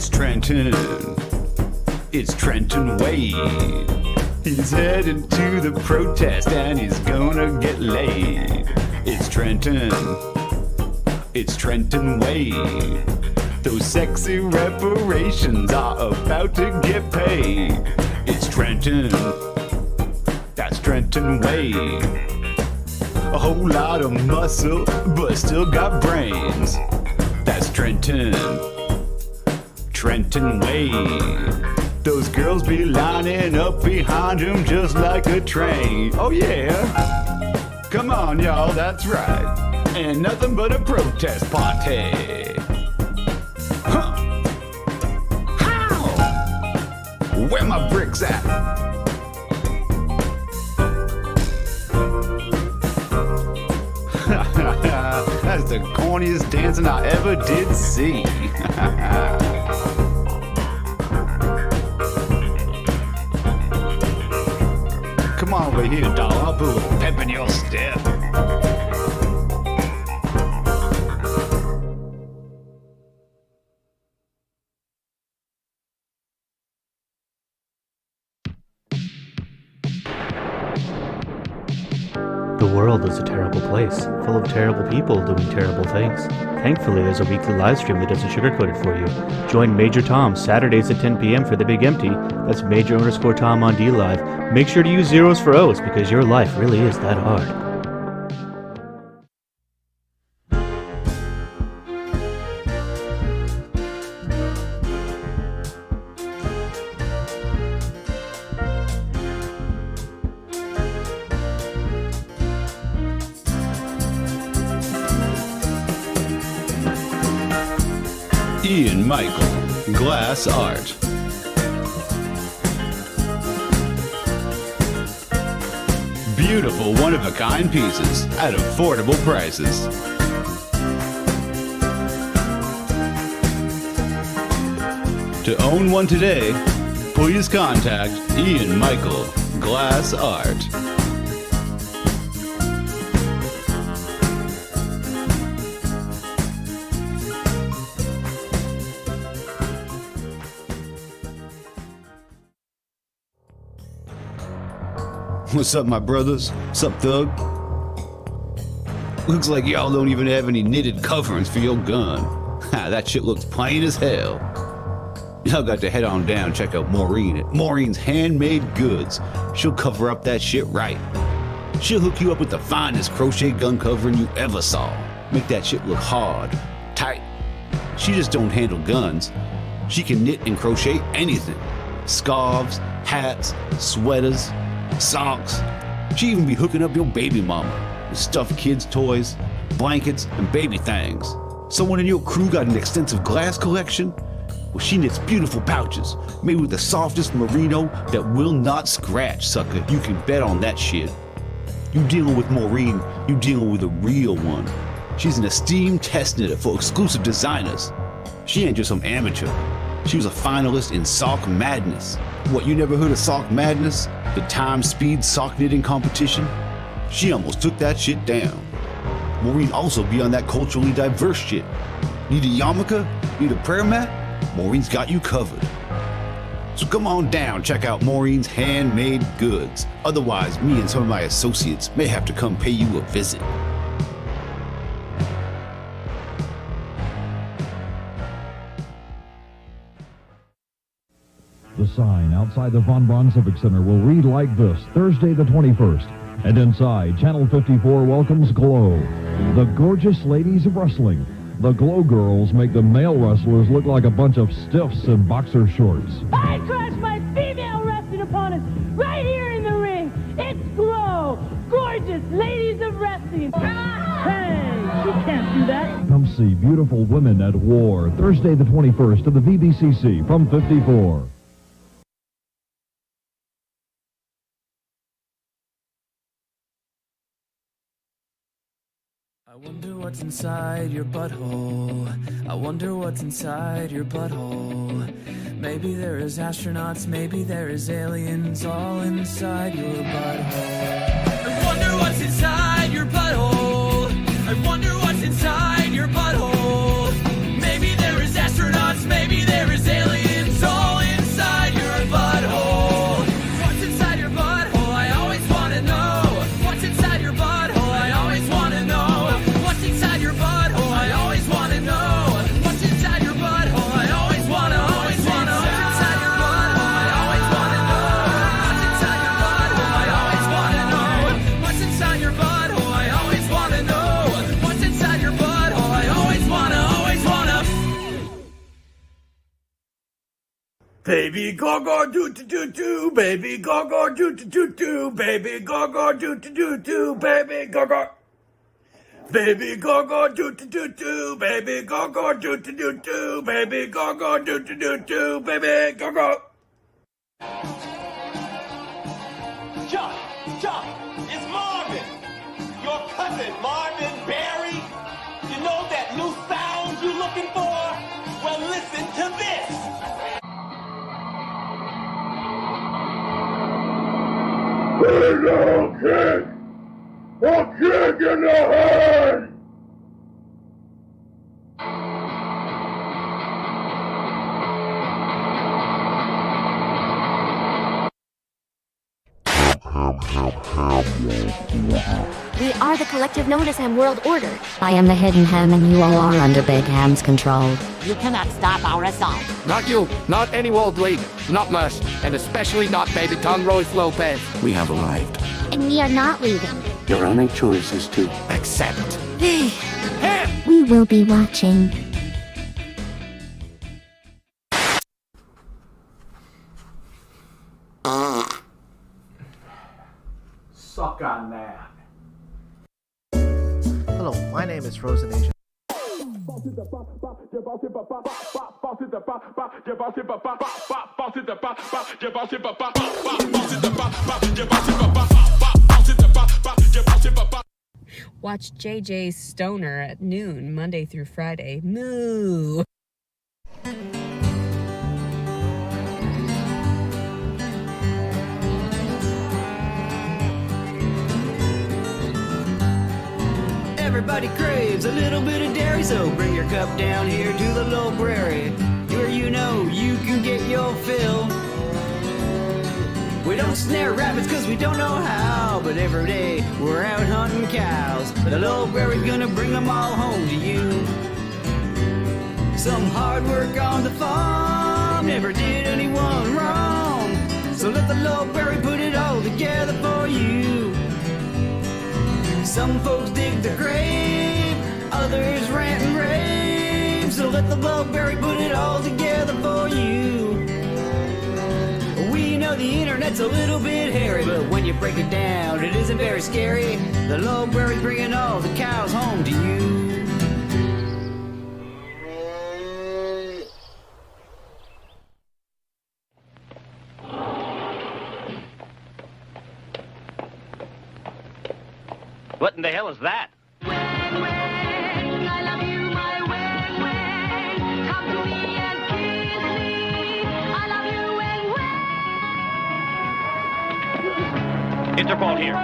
It's Trenton. It's Trenton Wade. He's heading to the protest and he's gonna get laid. It's Trenton. It's Trenton Wade. Those sexy reparations are about to get paid. It's Trenton. That's Trenton Wade. A whole lot of muscle, but still got brains. That's Trenton. Trenton Wade. Those girls be lining up behind him just like a train. Oh yeah. Come on, y'all, that's right. And nothing but a protest party. Huh. How? Where my bricks at? That's the corniest dancing I ever did see. Come on over here, doll. I'll put a pep in your step. The world is a terrible place, full of terrible people doing terrible things. Thankfully, there's a weekly live stream that doesn't sugarcoat it for you. Join Major Tom Saturdays at 10 p.m. for The Big Empty. That's Major_Tom on D Live. Make sure to use zeros for O's because your life really is that hard. Ian Michael, Glass Art. Beautiful one-of-a-kind pieces at affordable prices. To own one today, please contact Ian Michael, Glass Art. What's up, my brothers? What's up, Thug? Looks like y'all don't even have any knitted coverings for your gun. Ha, that shit looks plain as hell. Y'all got to head on down and check out Maureen at Maureen's Handmade Goods. She'll cover up that shit right. She'll hook you up with the finest crochet gun covering you ever saw. Make that shit look hard, tight. She just don't handle guns. She can knit and crochet anything. Scarves, hats, sweaters, socks. She even be hooking up your baby mama with stuffed kids' toys, blankets, and baby things. Someone in your crew got an extensive glass collection? Well, she knits beautiful pouches made with the softest merino that will not scratch, sucker. You can bet on that shit. You dealing with Maureen, you dealing with a real one. She's an esteemed test knitter for exclusive designers. She ain't just some amateur. She was a finalist in Sock Madness. What, you never heard of Sock Madness? The time speed sock knitting competition? She almost took that shit down. Maureen also be on that culturally diverse shit. Need a yarmulke? Need a prayer mat? Maureen's got you covered. So come on down, check out Maureen's Handmade Goods. Otherwise, me and some of my associates may have to come pay you a visit. The sign outside the Von Braun Civic Center will read like this: Thursday the 21st. And inside, Channel 54 welcomes Glow, the gorgeous ladies of wrestling. The Glow girls make the male wrestlers look like a bunch of stiffs in boxer shorts. I crush my female wrestling opponents right here in the ring. It's Glow, gorgeous ladies of wrestling. Hey, you can't do that. Come see beautiful women at war, Thursday the 21st at the VBCC from 54. I wonder what's inside your butthole. I wonder what's inside your butthole. Maybe there is astronauts, maybe there is aliens all inside your butthole. I wonder what's inside your butthole. I wonder what's inside your butthole. Maybe there is astronauts, maybe there is aliens. Baby go-go do-do-do-do, baby go-go do-do-do-do, baby go-go do-do-do-do, baby go-go. Baby go-go do-do-do-do, baby go-go do-do-do-do, baby go-go do-do-do-do, baby go-go. Chuck, it's Marvin. Your cousin, Marvin Barry. You know that new sound you're looking for? Well, listen to this. Big old kick! A kick in the head! We are the collective known as Ham World Order. I am the hidden Ham and you all are under Big Ham's control. You cannot stop our assault. Not you, not any world league, not Mush, and especially not Baby Tom Royce Lopez. We have arrived. And we are not leaving. Your only choice is to Accept. We will be watching. Suck on that. Hello, my name is Frozen Asian. Watch JJ's Stoner at noon, Monday through Friday. Moo! Everybody craves a little bit of dairy, so bring your cup down here to the library, where you know you can get your fill. We don't snare rabbits cause we don't know how, but every day we're out hunting cows. The library's gonna bring them all home to you. Some hard work on the farm never did anyone wrong, so let the library put it all together for you. Some folks dig the grave, others rant and rave, so let the library put it all together for you. We know the internet's a little bit hairy, but when you break it down, it isn't very scary. The library's bringing all the cows home to you. What in the hell is that? Interpol here.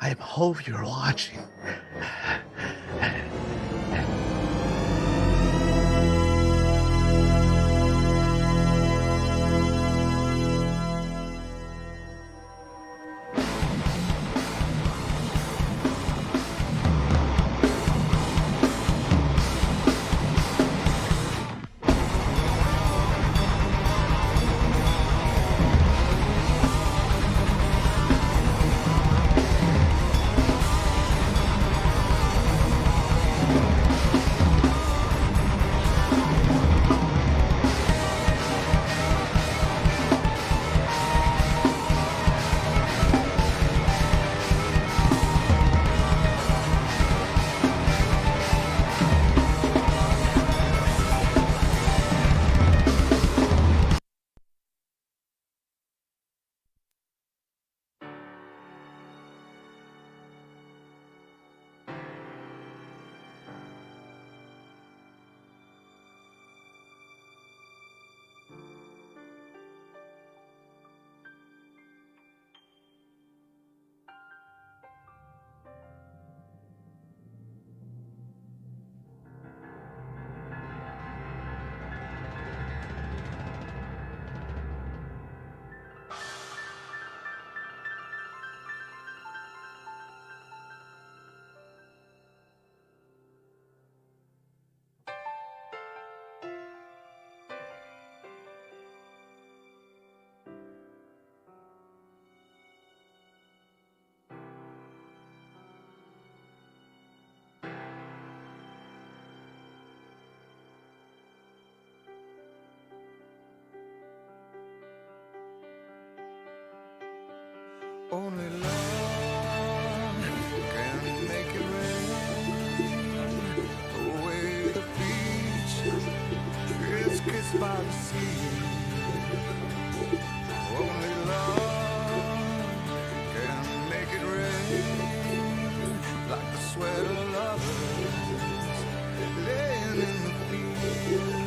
I hope you're watching. Only love can make it rain. Away the beach is kissed by the sea. Only love can make it rain. Like the sweat of lovers laying in the fields.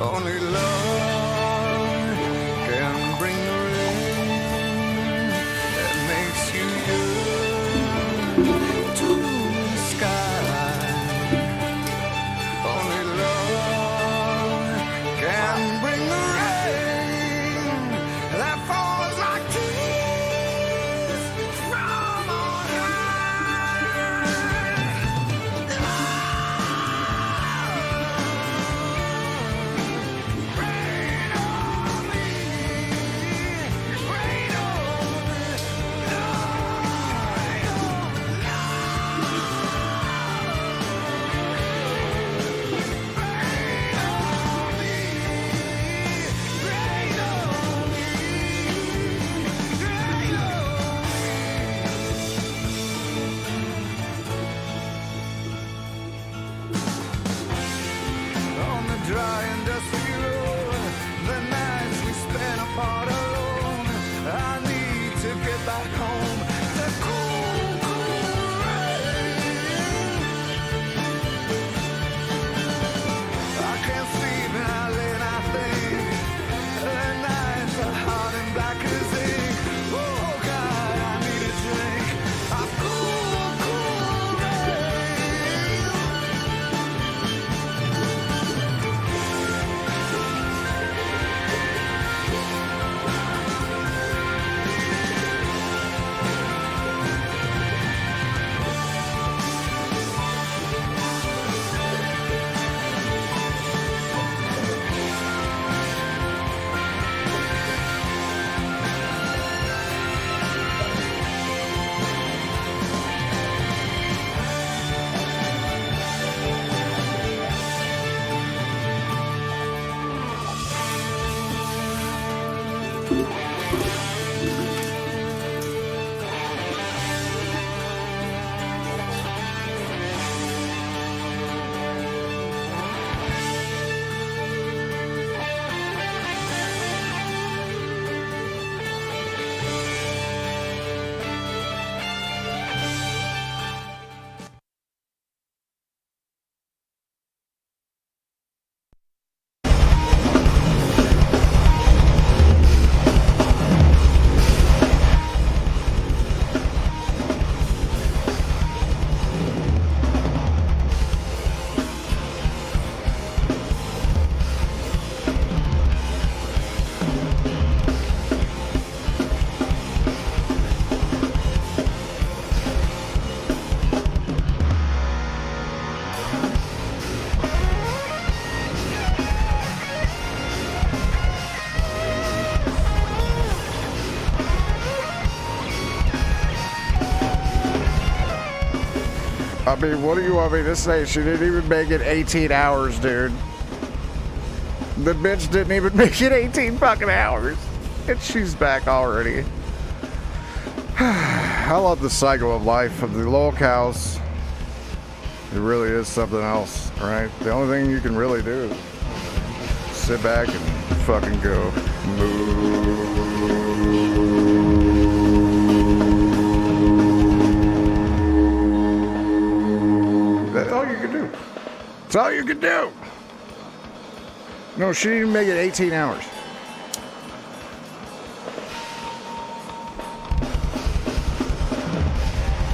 Only love can bring the rain that makes you yearn to the sky. Only love can bring the rain that falls like tears from on dry and dusty road, the nights we spent apart alone. I need to get back home. The cool, cool rain. I can't sleep and I lay and I think. The nights are hot and black as ink. Oh God, I need a drink of cool, cool rain. I mean, what do you want me to say? She didn't even make it 18 hours, dude. The bitch didn't even make it 18 fucking hours. And she's back already. I love the cycle of life of the locals. It really is something else, right? The only thing you can really do is sit back and fucking go. That's all you can do. That's all you can do. No, she didn't make it 18 hours.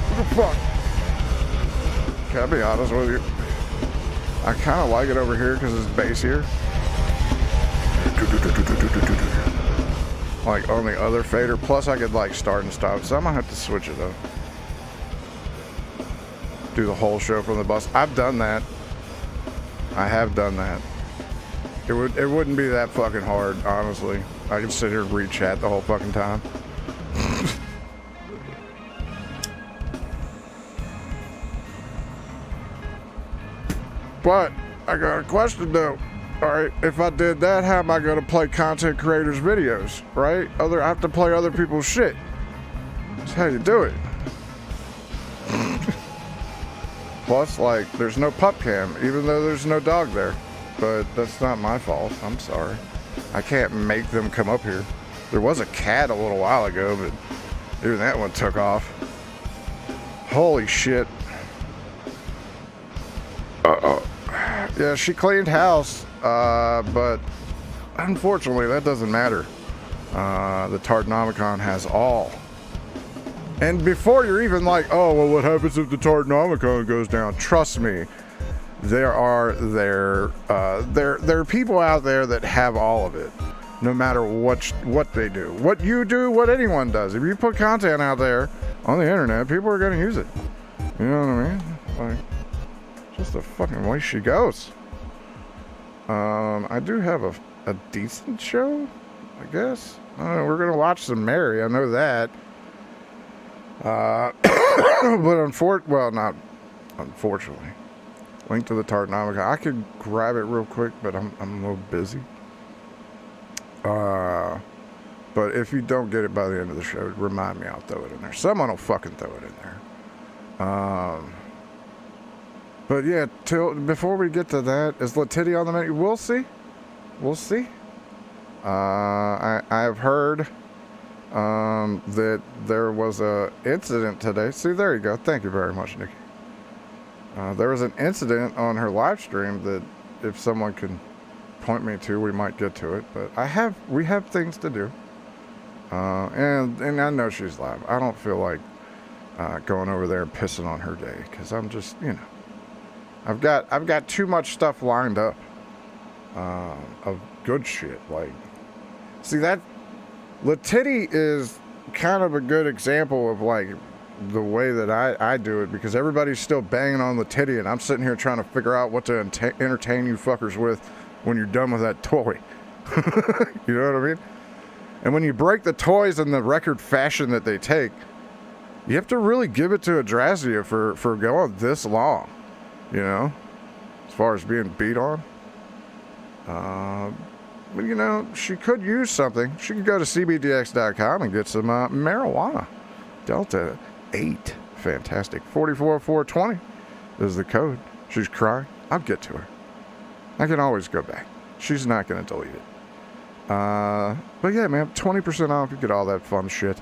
What the fuck? Can I be honest with you? I kind of like it over here because it's bassier. Like on the other fader. Plus I could like start and stop. So I'm going to have to switch it up. Do the whole show from the bus. I've done that. I have done that. It wouldn't be that fucking hard, honestly. I could sit here and read chat the whole fucking time. But I got a question though. All right, if I did that, how am I going to play content creators' videos? Right? I have to play other people's shit. That's how you do it. Plus, like, there's no pup cam, even though there's no dog there. But that's not my fault. I'm sorry. I can't make them come up here. There was a cat a little while ago, but even that one took off. Holy shit. Uh-oh. Yeah, she cleaned house, but unfortunately that doesn't matter. The Tartanomicon has all. And before you're even like, oh, well, what happens if the Tartanomicon goes down? Trust me, there are people out there that have all of it, no matter what they do. What you do, what anyone does. If you put content out there on the internet, people are going to use it. You know what I mean? Like, just the fucking way she goes. I do have a decent show, I guess. We're going to watch some Mary, I know that. But not unfortunately. Link to the Tartanomica. I could grab it real quick, but I'm a little busy. But if you don't get it by the end of the show, remind me, I'll throw it in there. Someone will fucking throw it in there. But yeah, before we get to that, is Latitty on the menu? We'll see. We'll see. I have heard that there was a incident today. See, there you go. Thank you very much, Nikki. There was an incident on her live stream that if someone can point me to, we might get to it. But we have things to do. And I know she's live. I don't feel like going over there and pissing on her day because I'm just, I've got too much stuff lined up of good shit. Like, see, that Latitty is kind of a good example of like the way that I do it, because everybody's still banging on Latitty and I'm sitting here trying to figure out what to entertain you fuckers with when you're done with that toy. You know what I mean? And when you break the toys in the record fashion that they take, you have to really give it to Adrazia for going this long, as far as being beat on. But she could use something. She could go to cbdx.com and get some marijuana. Delta 8. Fantastic. 44420 is the code. She's crying. I'll get to her. I can always go back. She's not going to delete it. But yeah, man, 20% off. You get all that fun shit.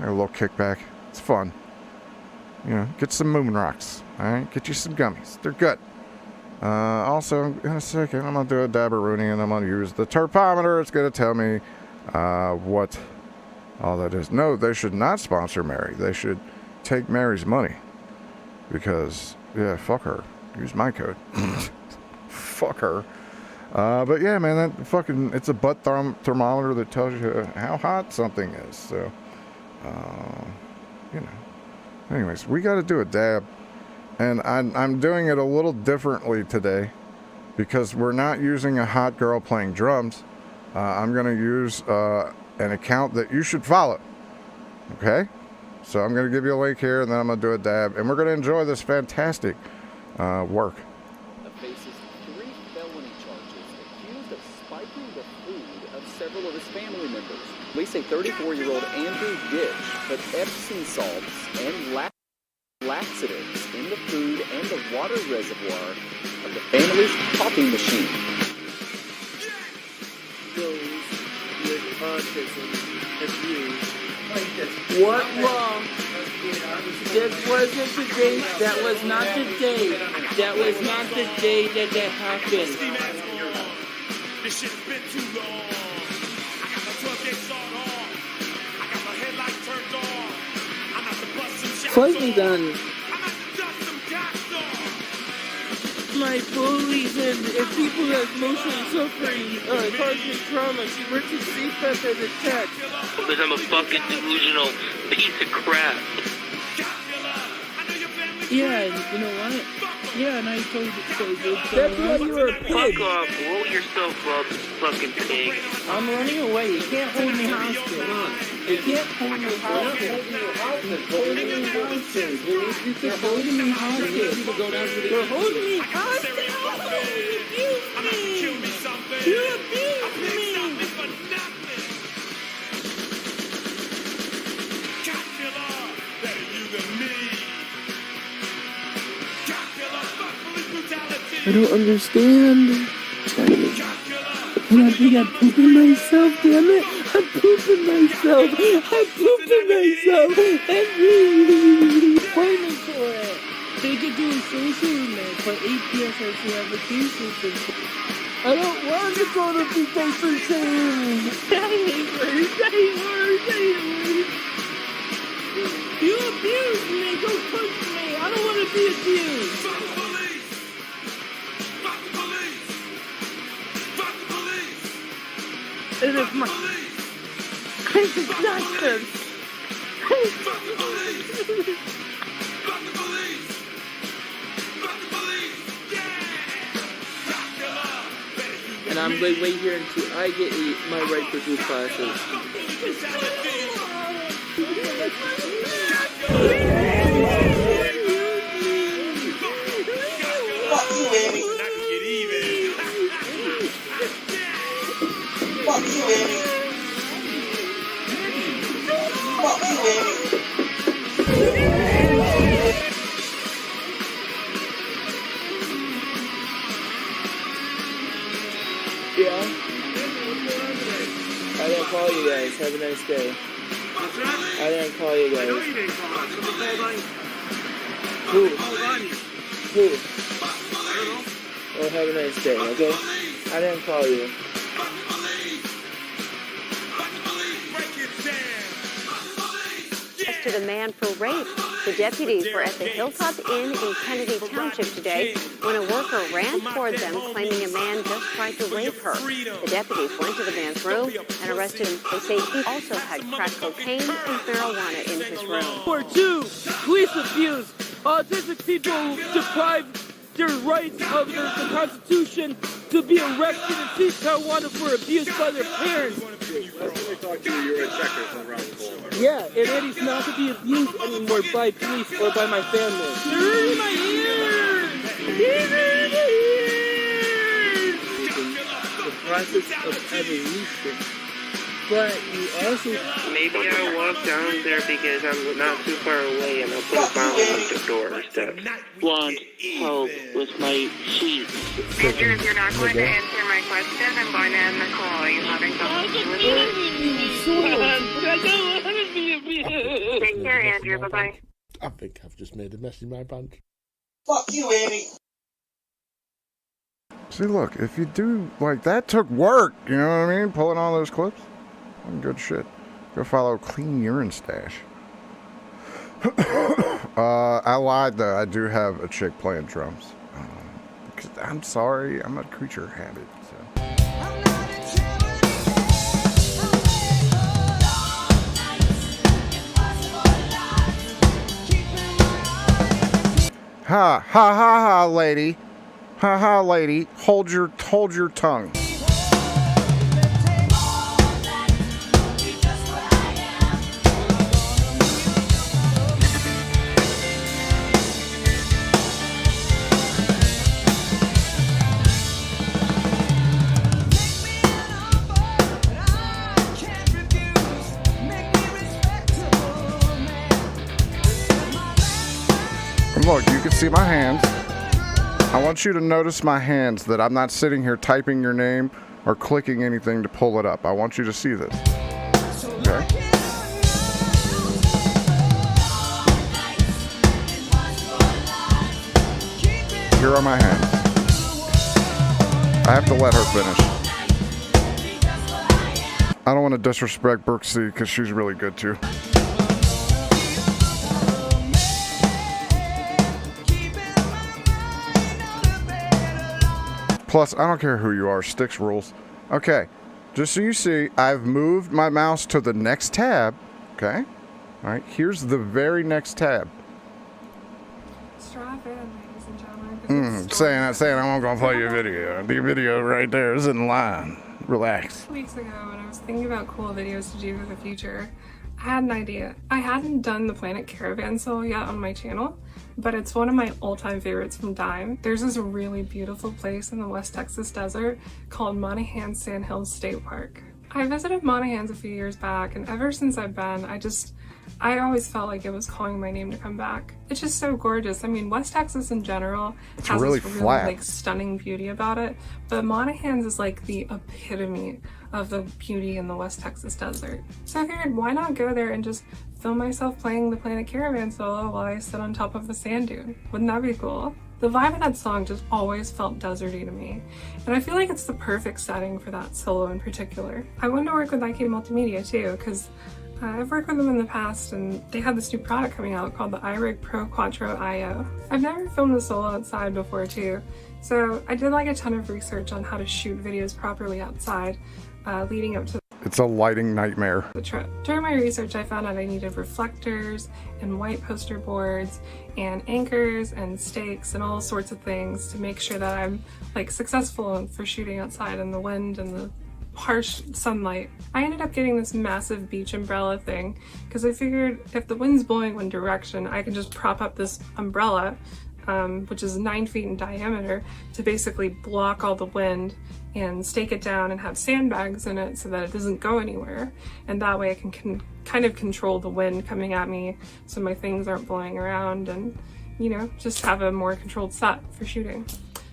A little kickback. It's fun. Get some moon rocks. All right, get you some gummies. They're good. Also, in a second, I'm going to do a dabberoonie and I'm going to use the terpometer. It's going to tell me what all that is. No, they should not sponsor Mary. They should take Mary's money. Because, yeah, fuck her. Use my code. Fuck her. But yeah, man, that fucking, it's a butt thermometer that tells you how hot something is. So, Anyways, we got to do a dab. And I'm doing it a little differently today because we're not using a hot girl playing drums. I'm going to use an account that you should follow. Okay? So I'm going to give you a link here, and then I'm going to do a dab, and we're going to enjoy this fantastic work. Faces 3 felony charges, accused of spiking the food of several of his family members. Police say 34-year-old Andrew Ditch put Epsom salts and laxatives in the food and the water reservoir of the family's coffee machine. Those with autism abuse. What law? This wasn't the day. That was not the day. That was not the day that happened. This shit's been too long. I got my 12-gauge sawed off. I got my headlight turned on. I'm out to bust some shots Slightly done. I'm out to dust some cops off. My bullies and people that emotionally suffering cosmic trauma. She works at CFEP as a tech. Because I'm a fucking delusional piece of crap. Yeah, and you know what? Yeah, and I told you so good. That's why you were a pig. Fuck off, roll yourself up, you fucking pig. I'm running away. You can't hold me hostage. You can't hold me hostage. Holding me hostage. You keep holding me hostage. You're holding me hostage. You abuse me. You abuse me. I don't understand. And I think I'm pooping myself, damn it. I'm pooping myself. I'm pooping myself. Blame me for it. They could do a social email, but APSRC applications. I don't want to go to detention. I hate words. I hate words. I hate words. You abuse me. Don't touch me. I don't want to be abused. It is my crazy nonsense. And I'm going to wait here until I get my right to do classes. Fuck you, baby. Fuck you, baby. Fuck you, baby. Yeah? I didn't call you guys. Have a nice day. I didn't call you guys. Who? Who? Well, have a nice day, okay? I didn't call you. Arrested a man for rape. The deputies were at the Hilltop Inn in Kennedy Township today when a worker ran toward them claiming a man just tried to rape her. The deputies went to the man's room and arrested him. They say he also had crack cocaine and marijuana in his room. Number 2, police abuse. Autistic people deprived their rights of the Constitution to be arrested and seek marijuana for abuse by their parents. Yeah, and Eddie's not to be abused anymore by police or by my family. They're in my ears! They're in my ears! The process of evolution. But you also... Maybe I'll walk down there because I'm not too far away and I'll put a bomb on the doorstep. Want help with my sheets. Andrew, if you're not going to answer my question, I'm going to end the call. Are you having something to do with it? Take care, Andrew. Bye-bye. I think I've just made a mess in my pants. Fuck you, Andy. See, look, if you do, like, that took work, you know what I mean? Pulling all those clips. Good shit. Go follow Clean Urine Stash. I lied, though. I do have a chick playing drums. I'm sorry. I'm a creature of habit, so. Ha, ha, ha, ha, lady. Ha, ha, lady. Hold your tongue. And look, you can see my hands. I want you to notice my hands, that I'm not sitting here typing your name or clicking anything to pull it up. I want you to see this. Okay? Here are my hands. I have to let her finish. I don't want to disrespect Brooke C because she's really good too. Plus, I don't care who you are, sticks rules. Okay, just so you see, I've moved my mouse to the next tab. Okay, all right, here's the very next tab. Strap in, ladies and gentlemen. Saying I'm gonna play your video. The video right there is in line. Relax. Weeks ago, when I was thinking about cool videos to do for the future, I had an idea. I hadn't done the Planet Caravan solo yet on my channel, but it's one of my all-time favorites from Dime. There's this really beautiful place in the West Texas desert called Monahans Sandhills State Park. I visited Monahans a few years back, and ever since I've been, I always felt like it was calling my name to come back. It's just so gorgeous. I mean, West Texas in general has really this really flat. like stunning beauty about it, but Monahans is like the epitome of the beauty in the West Texas desert. So I figured, why not go there and just film myself playing the Planet Caravan solo while I sit on top of the sand dune? Wouldn't that be cool? The vibe of that song just always felt deserty to me, and I feel like it's the perfect setting for that solo in particular. I wanted to work with IK Multimedia too, because I've worked with them in the past, and they had this new product coming out called the iRig Pro Quattro IO. I've never filmed a solo outside before too, so I did like a ton of research on how to shoot videos properly outside leading up to It's a lighting nightmare. the trip. During my research, I found out I needed reflectors and white poster boards and anchors and stakes and all sorts of things to make sure that I'm like successful for shooting outside in the wind and the harsh sunlight. I ended up getting this massive beach umbrella thing because I figured if the wind's blowing one direction, I can just prop up this umbrella, which is 9 feet in diameter, to basically block all the wind and stake it down and have sandbags in it so that it doesn't go anywhere. And that way I can kind of control the wind coming at me so my things aren't blowing around and, you know, just have a more controlled set for shooting.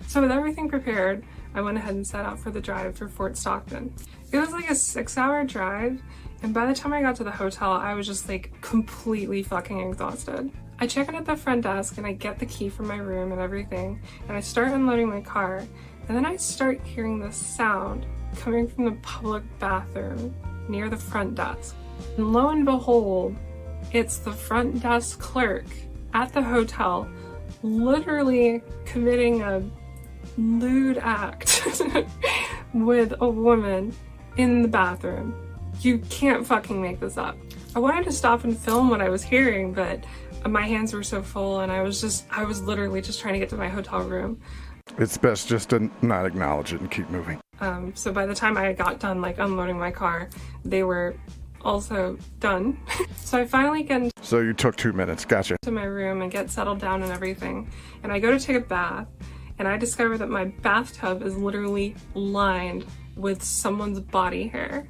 So with everything prepared, I went ahead and set out for the drive for Fort Stockton. It was like a 6-hour drive, and by the time I got to the hotel, I was just like completely fucking exhausted. I check in at the front desk and I get the key for my room and everything, and I start unloading my car, and then I start hearing this sound coming from the public bathroom near the front desk. And lo and behold, it's the front desk clerk at the hotel literally committing a lewd act with a woman in the bathroom. You can't fucking make this up. I wanted to stop and film what I was hearing, but my hands were so full and I was literally just trying to get to my hotel room. It's best just to not acknowledge it and keep moving. So by the time I got done like unloading my car, they were also done. So I finally get So you took 2 minutes, gotcha. to my room and get settled down and everything, and I go to take a bath, and I discover that my bathtub is literally lined with someone's body hair.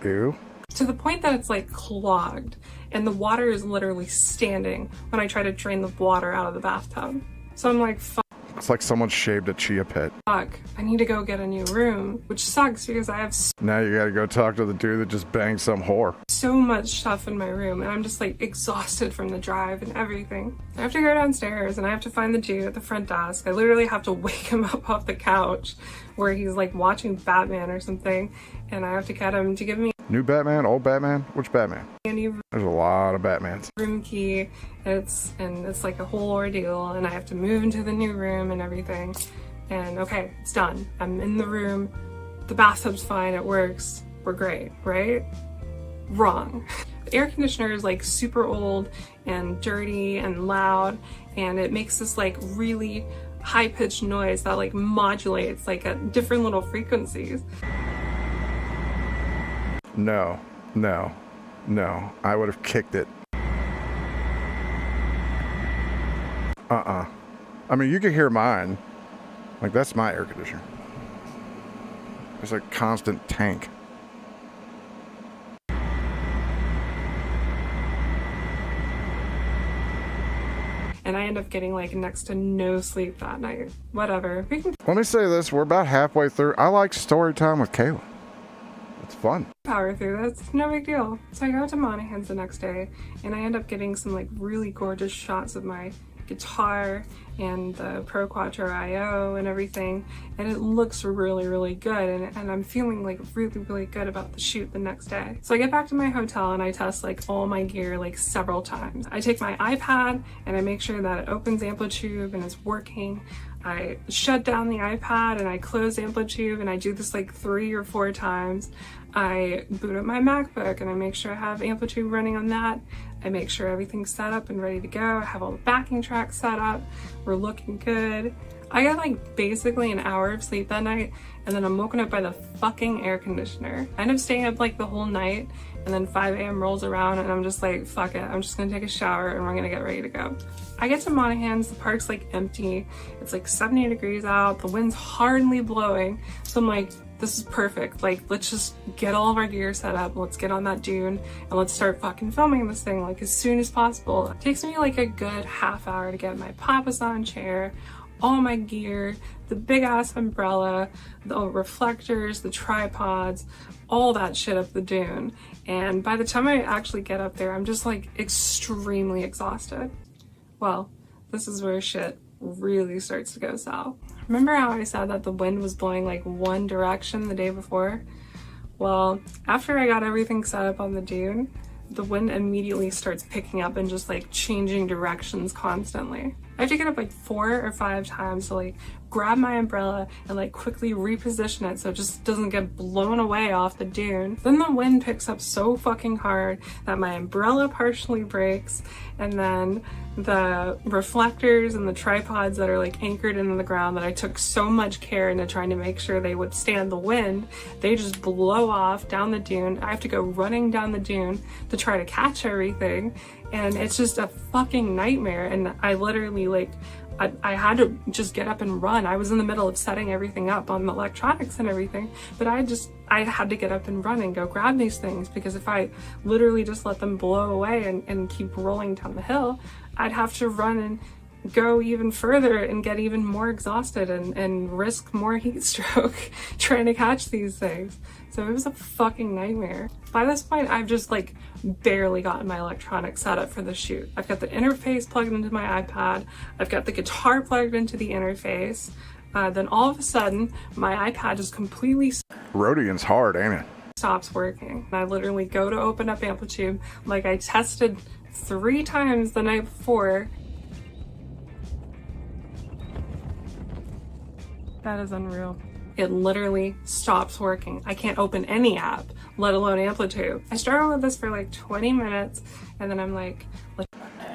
Ew. To the point that it's like clogged, and the water is literally standing when I try to drain the water out of the bathtub. So I'm like, fuck, It's like someone shaved a chia pet. I need to go get a new room, which sucks because I have Now you gotta go talk to the dude that just banged some whore. so much stuff in my room, and I'm just like exhausted from the drive and everything. I have to go downstairs and I have to find the dude at the front desk. I literally have to wake him up off the couch where he's like watching Batman or something, and I have to get him to give me New Batman, old Batman, which Batman? a new There's a lot of Batmans. room key. It's like a whole ordeal, and I have to move into the new room and everything. And okay, it's done. I'm in the room. The bathtub's fine. It works. We're great, right? Wrong. The air conditioner is like super old and dirty and loud, and it makes this like really high-pitched noise that like modulates like at different little frequencies. No, no, no. I would have kicked it. I mean, you can hear mine. Like, that's my air conditioner. It's a constant tank. and I end up getting like next to no sleep that night. Whatever. Let me say this, we're about halfway through. I like story time with Kayla. It's fun. Power through this, no big deal. So I go to Monahan's the next day, and I end up getting some like really gorgeous shots of my guitar and the Pro Quattro IO and everything, and it looks really, really good, and I'm feeling like really, really good about the shoot the next day. So I get back to my hotel and I test like all my gear like several times. I take my iPad and I make sure that it opens Amplitube and it's working. I shut down the iPad and I close Amplitube, and I do this like 3 or 4 times. I boot up my MacBook and I make sure I have Amplitube running on that. I make sure everything's set up and ready to go. I have all the backing tracks set up. We're looking good. I got like basically an hour of sleep that night, and then I'm woken up by the fucking air conditioner. I end up staying up like the whole night, and then 5 a.m. rolls around and I'm just like, fuck it. I'm just gonna take a shower and we're gonna get ready to go. I get to Monahan's, the park's like empty. It's like 70 degrees out. The wind's hardly blowing. So I'm like, this is perfect. Like, let's just get all of our gear set up. Let's get on that dune and let's start fucking filming this thing like as soon as possible. It takes me like a good half hour to get my papasan chair, all my gear, the big ass umbrella, the reflectors, the tripods, all that shit up the dune. And by the time I actually get up there, I'm just like extremely exhausted. Well, this is where shit really starts to go south. Remember how I said that the wind was blowing like one direction the day before? Well, after I got everything set up on the dune, the wind immediately starts picking up and just like changing directions constantly. I have to get up like 4 or 5 times to like grab my umbrella and like quickly reposition it so it just doesn't get blown away off the dune. Then the wind picks up so fucking hard that my umbrella partially breaks, and then the reflectors and the tripods that are like anchored into the ground that I took so much care into trying to make sure they would stand the wind, they just blow off down the dune. I have to go running down the dune to try to catch everything, and it's just a fucking nightmare. And I literally like I had to just get up and run. I was in the middle of setting everything up on the electronics and everything, but I had to get up and run and go grab these things, because if I literally just let them blow away and keep rolling down the hill, I'd have to run and go even further and get even more exhausted and risk more heat stroke trying to catch these things. So it was a fucking nightmare. By this point, I've just like barely gotten my electronics set up for the shoot. I've got the interface plugged into my iPad. I've got the guitar plugged into the interface. Then all of a sudden, my iPad just completely Rodian's hard, ain't it? stops working. I literally go to open up Amplitube like I tested 3 times the night before. That is unreal. It literally stops working. I can't open any app, let alone Amplitube. I struggled with this for like 20 minutes, and then I'm like,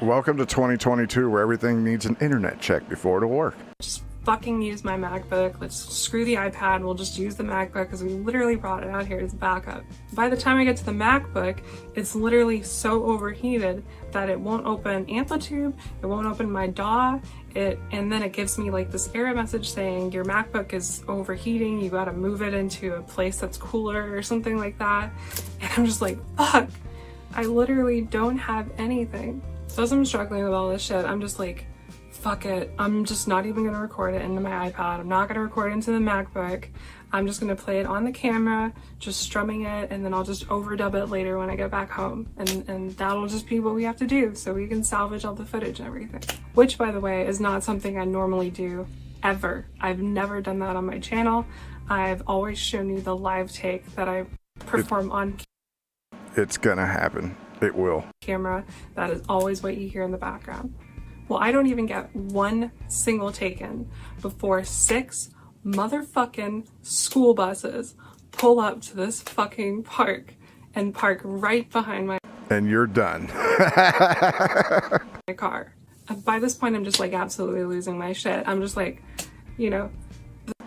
welcome to 2022, where everything needs an internet check before it'll work. Just fucking use my MacBook. Let's screw the iPad. We'll just use the MacBook because we literally brought it out here as backup. By the time I get to the MacBook, it's literally so overheated that it won't open Amplitube, it won't open my DAW, and then it gives me like this error message saying your MacBook is overheating, you gotta move it into a place that's cooler or something like that. And I'm just like, fuck, I literally don't have anything. So as I'm struggling with all this shit, I'm just like, fuck it, I'm just not even gonna record it into my iPad. I'm not gonna record it into the MacBook. I'm just gonna play it on the camera, just strumming it, and then I'll just overdub it later when I get back home. And that'll just be what we have to do so we can salvage all the footage and everything. Which, by the way, is not something I normally do, ever. I've never done that on my channel. I've always shown you the live take that I perform on It's gonna happen. It will. camera. That is always what you hear in the background. Well, I don't even get one single take in before 6 motherfucking school buses pull up to this fucking park and park right behind my And you're done. car. By this point, I'm just like absolutely losing my shit. I'm just like, you know,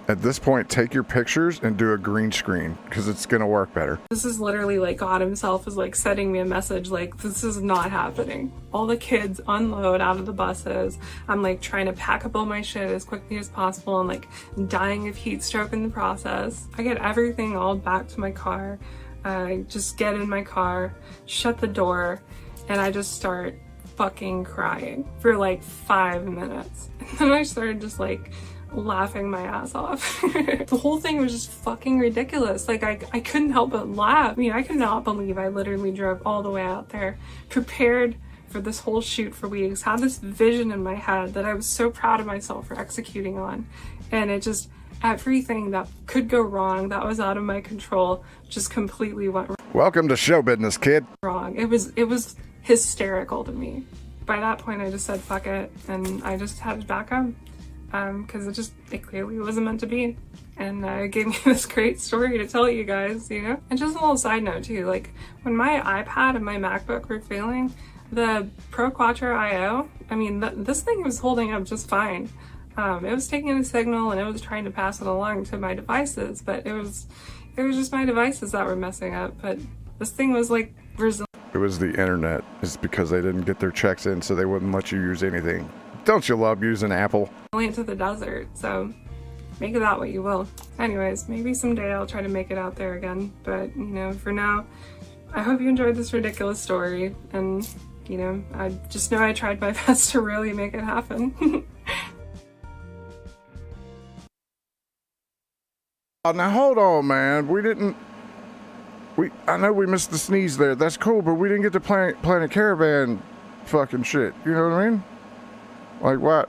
At this point, take your pictures and do a green screen, because it's gonna work better. this is literally like God himself is like sending me a message like this is not happening. All the kids unload out of the buses. I'm like trying to pack up all my shit as quickly as possible and like dying of heat stroke in the process. I get everything all back to my car. I just get in my car, shut the door, and I just start fucking crying for like 5 minutes. And then I started just like laughing my ass off. The whole thing was just fucking ridiculous. Like I couldn't help but laugh. I mean, I could not believe I literally drove all the way out there, prepared for this whole shoot for weeks, had this vision in my head that I was so proud of myself for executing on. And it just, everything that could go wrong, that was out of my control, just completely went wrong. Welcome to show business, kid. It was hysterical to me. By that point, I just said fuck it, and I just had to back up, because it clearly wasn't meant to be. And it gave me this great story to tell you guys, you know? And just a little side note too, like when my iPad and my MacBook were failing, the Pro Quattro IO, I mean, this thing was holding up just fine. It was taking a signal and it was trying to pass it along to my devices, but it was just my devices that were messing up. But this thing was like resilient. It was the internet. It's because they didn't get their checks in, so they wouldn't let you use anything. Don't you love using Apple? To the desert, so make of that what you will. Anyways, maybe someday I'll try to make it out there again, but you know, for now, I hope you enjoyed this ridiculous story, and you know, I just know I tried my best to really make it happen. Now hold on, man. I know we missed the sneeze there. That's cool, but we didn't get to Planet Caravan fucking shit. You know what I mean? Like what?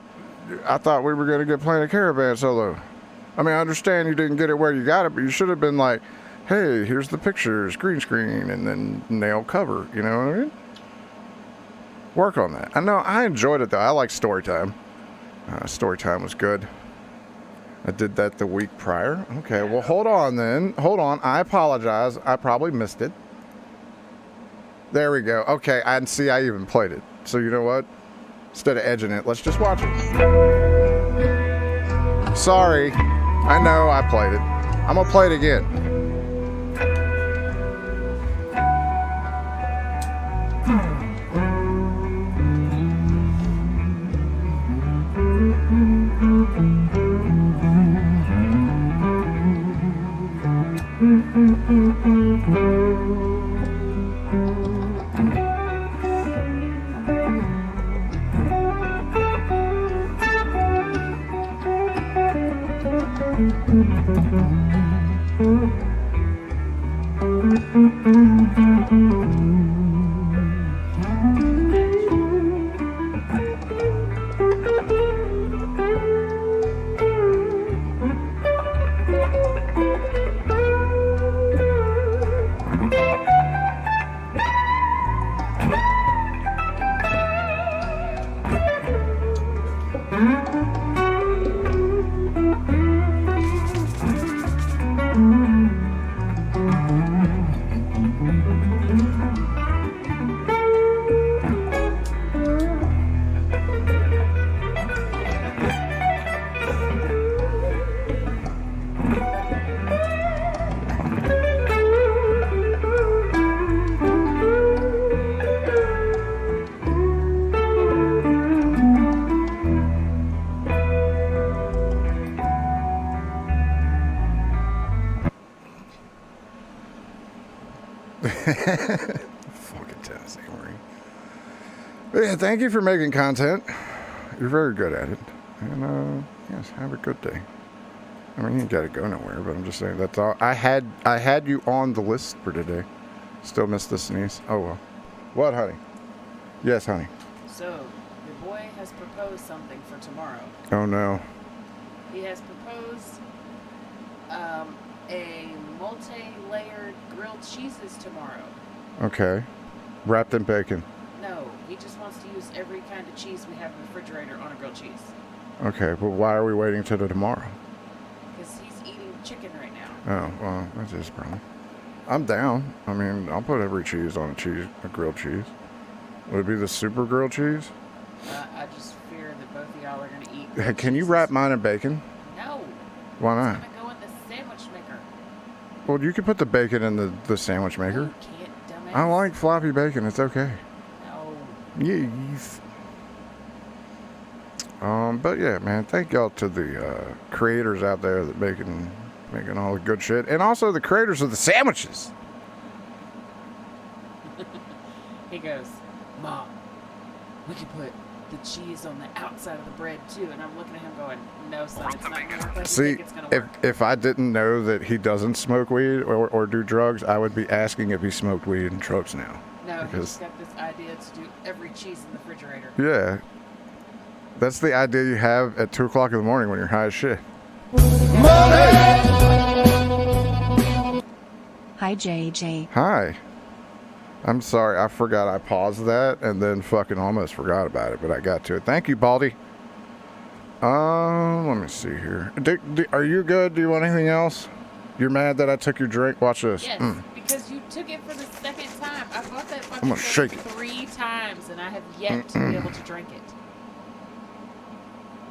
I thought we were gonna get Planet Caravan solo. I mean, I understand you didn't get it where you got it, but you should have been like, hey, here's the pictures, green screen, and then nail cover. You know what I mean? Work on that. I know I enjoyed it though. I like story time. Story time was good. I did that the week prior. Okay, well hold on then. Hold on. I apologize. I probably missed it. There we go. Okay, I even played it. So you know what? Instead of edging it, let's just watch it. Sorry. I know I played it. I'm gonna play it again. Fucking Tennessee, Maureen. Yeah, thank you for making content. You're very good at it. And yes, have a good day. I mean, you ain't gotta go nowhere, but I'm just saying that's all. I had you on the list for today. Still missed the sneeze. Oh well. What, honey? Yes, honey. So, your boy has proposed something for tomorrow. Oh no. He has proposed a multi-layered grilled cheeses tomorrow. Okay. Wrapped in bacon. No, he just wants to use every kind of cheese we have in the refrigerator on a grilled cheese. Okay, but why are we waiting till tomorrow? Because he's eating chicken right now. Oh, well, that's his problem. I'm down. I mean, I'll put every cheese on a grilled cheese. Would it be the super grilled cheese? I just fear that both of y'all are going to eat. Hey, can you wrap mine in bacon? No. Why not? It's going to go in the sandwich maker. Well, you can put the bacon in the sandwich maker. You can't, dumbass. I like floppy bacon. It's okay. No. Yes. But yeah, man, thank y'all to the creators out there that making all the good shit, and also the creators of the sandwiches. He goes, Mom, we could put the cheese on the outside of the bread too. And I'm looking at him going, no, son, it's not going to work like you See, think it's going to work. if I didn't know that he doesn't smoke weed or do drugs, I would be asking if he smoked weed and drugs now. No, because, he's got this idea to do every cheese in the refrigerator. Yeah. That's the idea you have at 2 o'clock in the morning when you're high as shit. Hi, JJ. Hi. I'm sorry, I forgot I paused that and then fucking almost forgot about it, but I got to it. Thank you, Baldy. Let me see here. Are you good? Do you want anything else? You're mad that I took your drink? Watch this. Yes, because you took it for the second time. I bought that I'm gonna shake thing it 3 times, and I have yet to be able to drink it.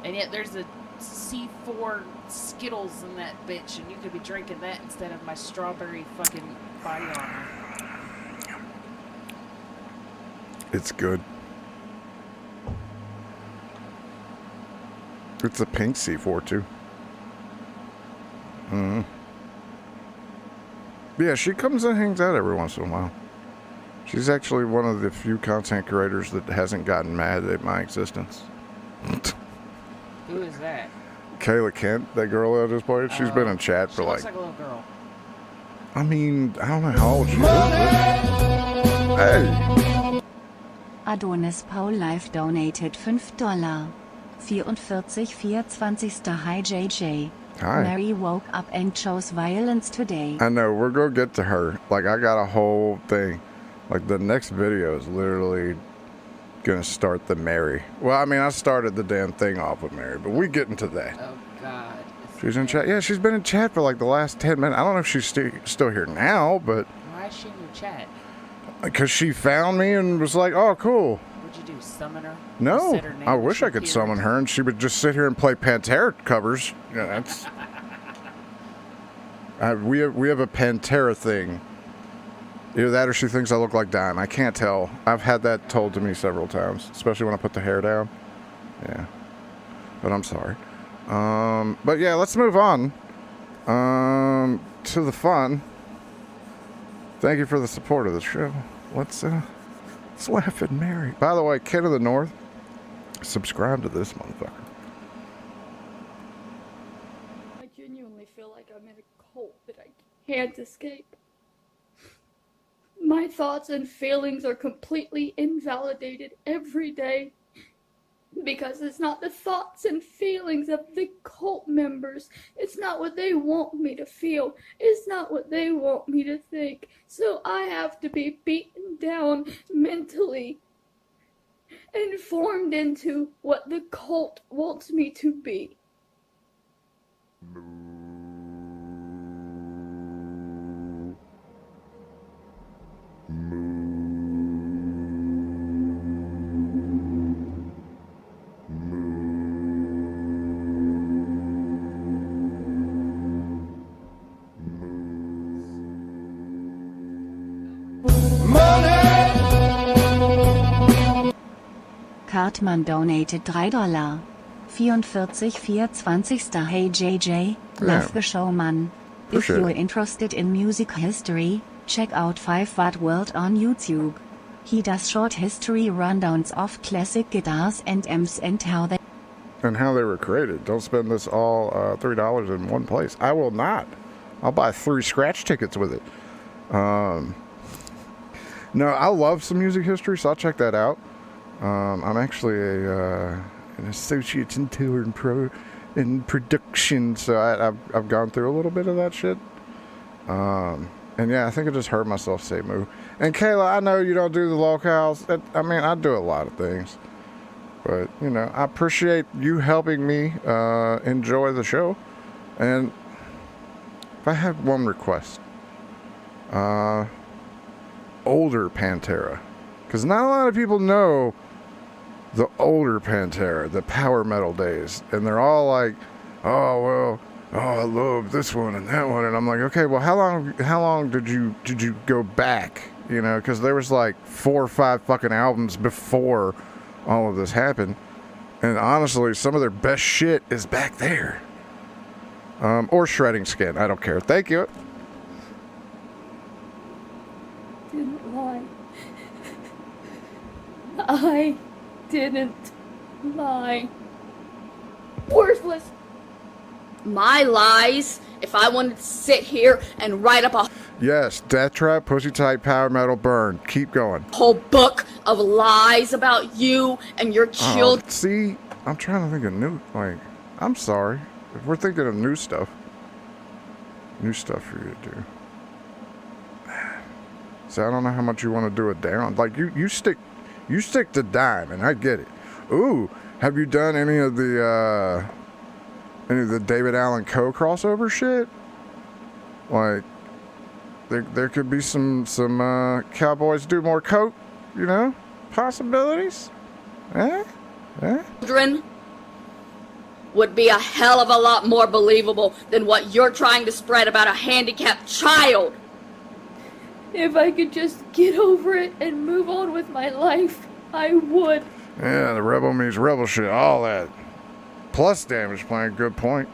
And yet there's a C4 Skittles in that bitch, and you could be drinking that instead of my strawberry fucking body armor. It's good. It's a pink C4 too. Yeah, she comes and hangs out every once in a while. She's actually one of the few content creators that hasn't gotten mad at my existence. Who is that? Kayla Kent, that girl I just played, she's been in chat for She like... looks like a little girl. I mean, I don't know how old she is. Hey! Adonis Paul Live donated $5. 44-24. Hi JJ. Hi. Mary woke up and chose violence today. I know, we're gonna get to her. Like, I got a whole thing. Like, the next video is literally gonna start the Mary. Well, I mean, I started the damn thing off with Mary, but we get into that. Oh, God. She's in chat. Yeah, she's been in chat for like the last 10 minutes. I don't know if she's still here now, but... Why is she in your chat? Because she found me and was like, oh, cool. What'd you do, summon her? No, Said her name I and wish she I could appeared? summon her and she would just sit here and play Pantera covers. Yeah, that's... we have a Pantera thing. Either that or she thinks I look like Dime. I can't tell. I've had that told to me several times, especially when I put the hair down. Yeah. But I'm sorry. But yeah, let's move on to the fun. Thank you for the support of the show. Let's laugh at Mary. By the way, Kid of the North, subscribe to this motherfucker. I genuinely feel like I'm in a cult that I can't escape. My thoughts and feelings are completely invalidated every day because it's not the thoughts and feelings of the cult members. It's not what they want me to feel. It's not what they want me to think. So I have to be beaten down mentally and formed into what the cult wants me to be. Cartman donated $3. 44-24. Hey JJ, love the show, man. If Appreciate you're it. interested in music history, check out 5 Watt World on YouTube. He does short history rundowns of classic guitars and amps and how they were created. Don't spend this all $3 in one place. I will not. I'll buy 3 scratch tickets with it. No, I love some music history, so I'll check that out. I'm actually an associate in tour and production, so I've gone through a little bit of that shit. And yeah, I think I just heard myself say moo. And Kayla, I know you don't do the locales. I mean, I do a lot of things, but you know, I appreciate you helping me enjoy the show. And if I have one request, older Pantera, because not a lot of people know the older Pantera, the power metal days, and they're all like, oh well, I love this one and that one, and I'm like, okay, well, how long did you go back? You know, because there was like 4 or 5 fucking albums before all of this happened, and honestly, some of their best shit is back there. Or Shredding Skin, I don't care. Thank you. Didn't lie. I didn't lie. Worthless. My lies? If I wanted to sit here and write up a Yes, Death Trap, Pussy Tight, Power Metal, Burn. Keep going. whole book of lies about you and your children. See, I'm trying to think of new, like, I'm sorry. If we're thinking of new stuff for you to do. So I don't know how much you want to do it down. Like, you stick to Diamond. I get it. Ooh, have you done any of the David Allen Coe crossover shit? Like, there could be some Cowboys Do More Coke, you know, possibilities. Children would be a hell of a lot more believable than what you're trying to spread about a handicapped child. If I could just get over it and move on with my life, I would. Yeah, the rebel means rebel shit, all that. Plus damage plan, good point.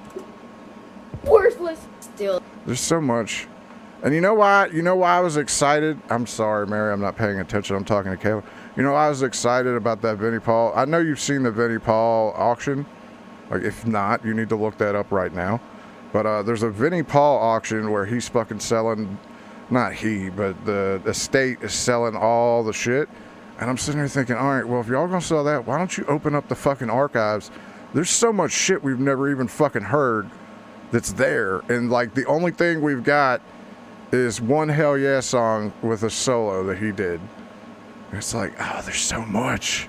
Worthless. Still. There's so much. And you know why I was excited? I'm sorry, Mary, I'm not paying attention. I'm talking to Kayla. You know, I was excited about that Vinnie Paul. I know you've seen the Vinnie Paul auction. Like, if not, you need to look that up right now. But there's a Vinnie Paul auction where he's fucking selling, not he, but the estate is selling all the shit. And I'm sitting here thinking, all right, well, if y'all gonna sell that, why don't you open up the fucking archives? There's so much shit we've never even fucking heard that's there. And, like, the only thing we've got is one Hell Yeah song with a solo that he did. It's like, oh, there's so much.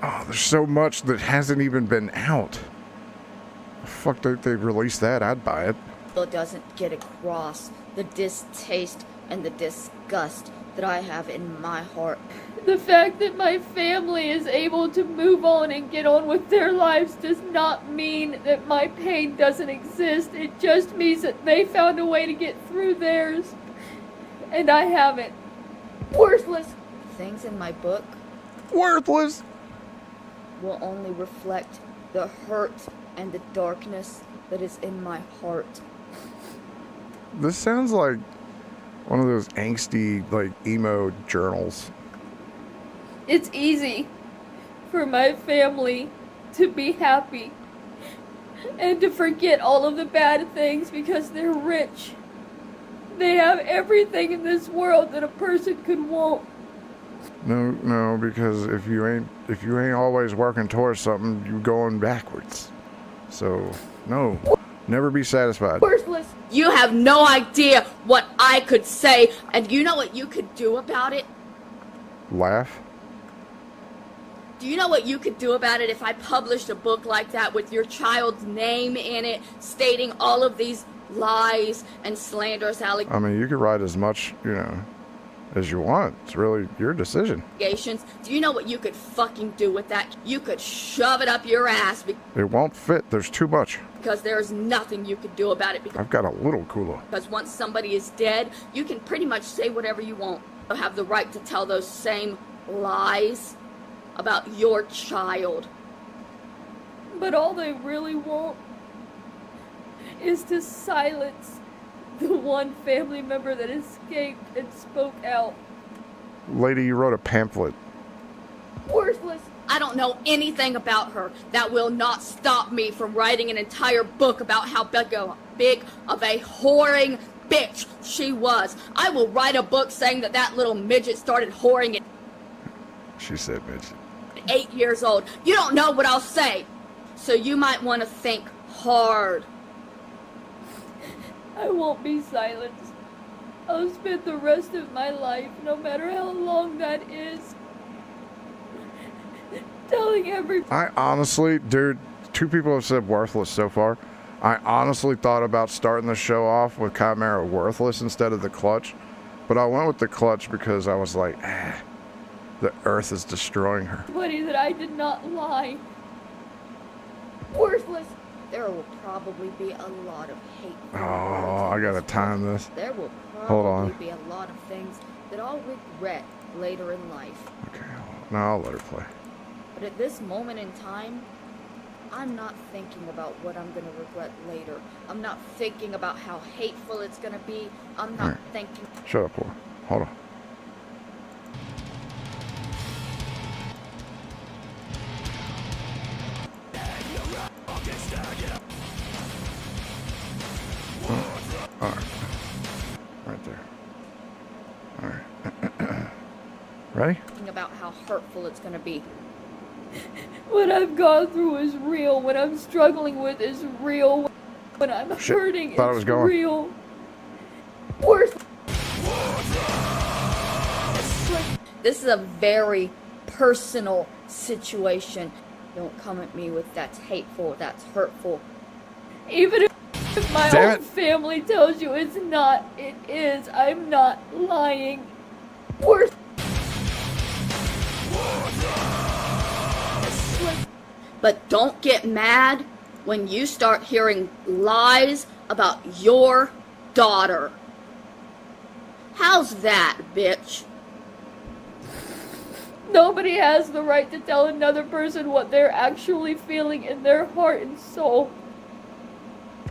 Oh, there's so much that hasn't even been out. Fuck, they released that, I'd buy it. It doesn't get across the distaste and the disgust that I have in my heart. The fact that my family is able to move on and get on with their lives does not mean that my pain doesn't exist. It just means that they found a way to get through theirs, and I haven't. Worthless. Things in my book. Worthless. Will only reflect the hurt and the darkness that is in my heart. This sounds like one of those angsty, like, emo journals. It's easy for my family to be happy and to forget all of the bad things because they're rich. They have everything in this world that a person could want. No, because if you ain't always working towards something, you're going backwards. So, no, never be satisfied. Worthless. You have no idea what I could say, and you know what you could do about it? Laugh? Do you know what you could do about it if I published a book like that with your child's name in it, stating all of these lies and slanderous allegations? I mean, you could write as much, you know, as you want. It's really your decision. Do you know what you could fucking do with that? You could shove it up your ass It won't fit. There's too much. because there's nothing you could do about it. I've got a little cooler. Because once somebody is dead, you can pretty much say whatever you want. You have the right to tell those same lies about your child. But all they really want is to silence the one family member that escaped and spoke out. Lady, you wrote a pamphlet. Worthless. I don't know anything about her. That will not stop me from writing an entire book about how big of a whoring bitch she was. I will write a book saying that little midget started whoring at She said midget. 8 years old. You don't know what I'll say. So you might want to think hard. I won't be silenced. I'll spend the rest of my life, no matter how long that is, telling everybody. I honestly, dude, 2 people have said worthless so far. I honestly thought about starting the show off with Chimera Worthless instead of the Clutch. But I went with the Clutch because I was like, the earth is destroying her. Buddy, that I did not lie. Worthless. There will probably be a lot of hate. Oh, I gotta time this. There will Hold on. probably be a lot of things that I'll regret later in life. Okay, no, I'll let her play. But at this moment in time, I'm not thinking about what I'm going to regret later. I'm not thinking about how hateful it's going to be. I'm not thinking. Shut up, Laura. Hold on. Ready? About how hurtful it's gonna be. What I've gone through is real. What I'm struggling with is real. When I'm hurting, Thought it it's was going. real. Worse. This is a very personal situation. Don't come at me with that's hateful, that's hurtful. Even if my own family tells you it's not, it is. I'm not lying. Worse. But don't get mad when you start hearing lies about your daughter. How's that, bitch? Nobody has the right to tell another person what they're actually feeling in their heart and soul.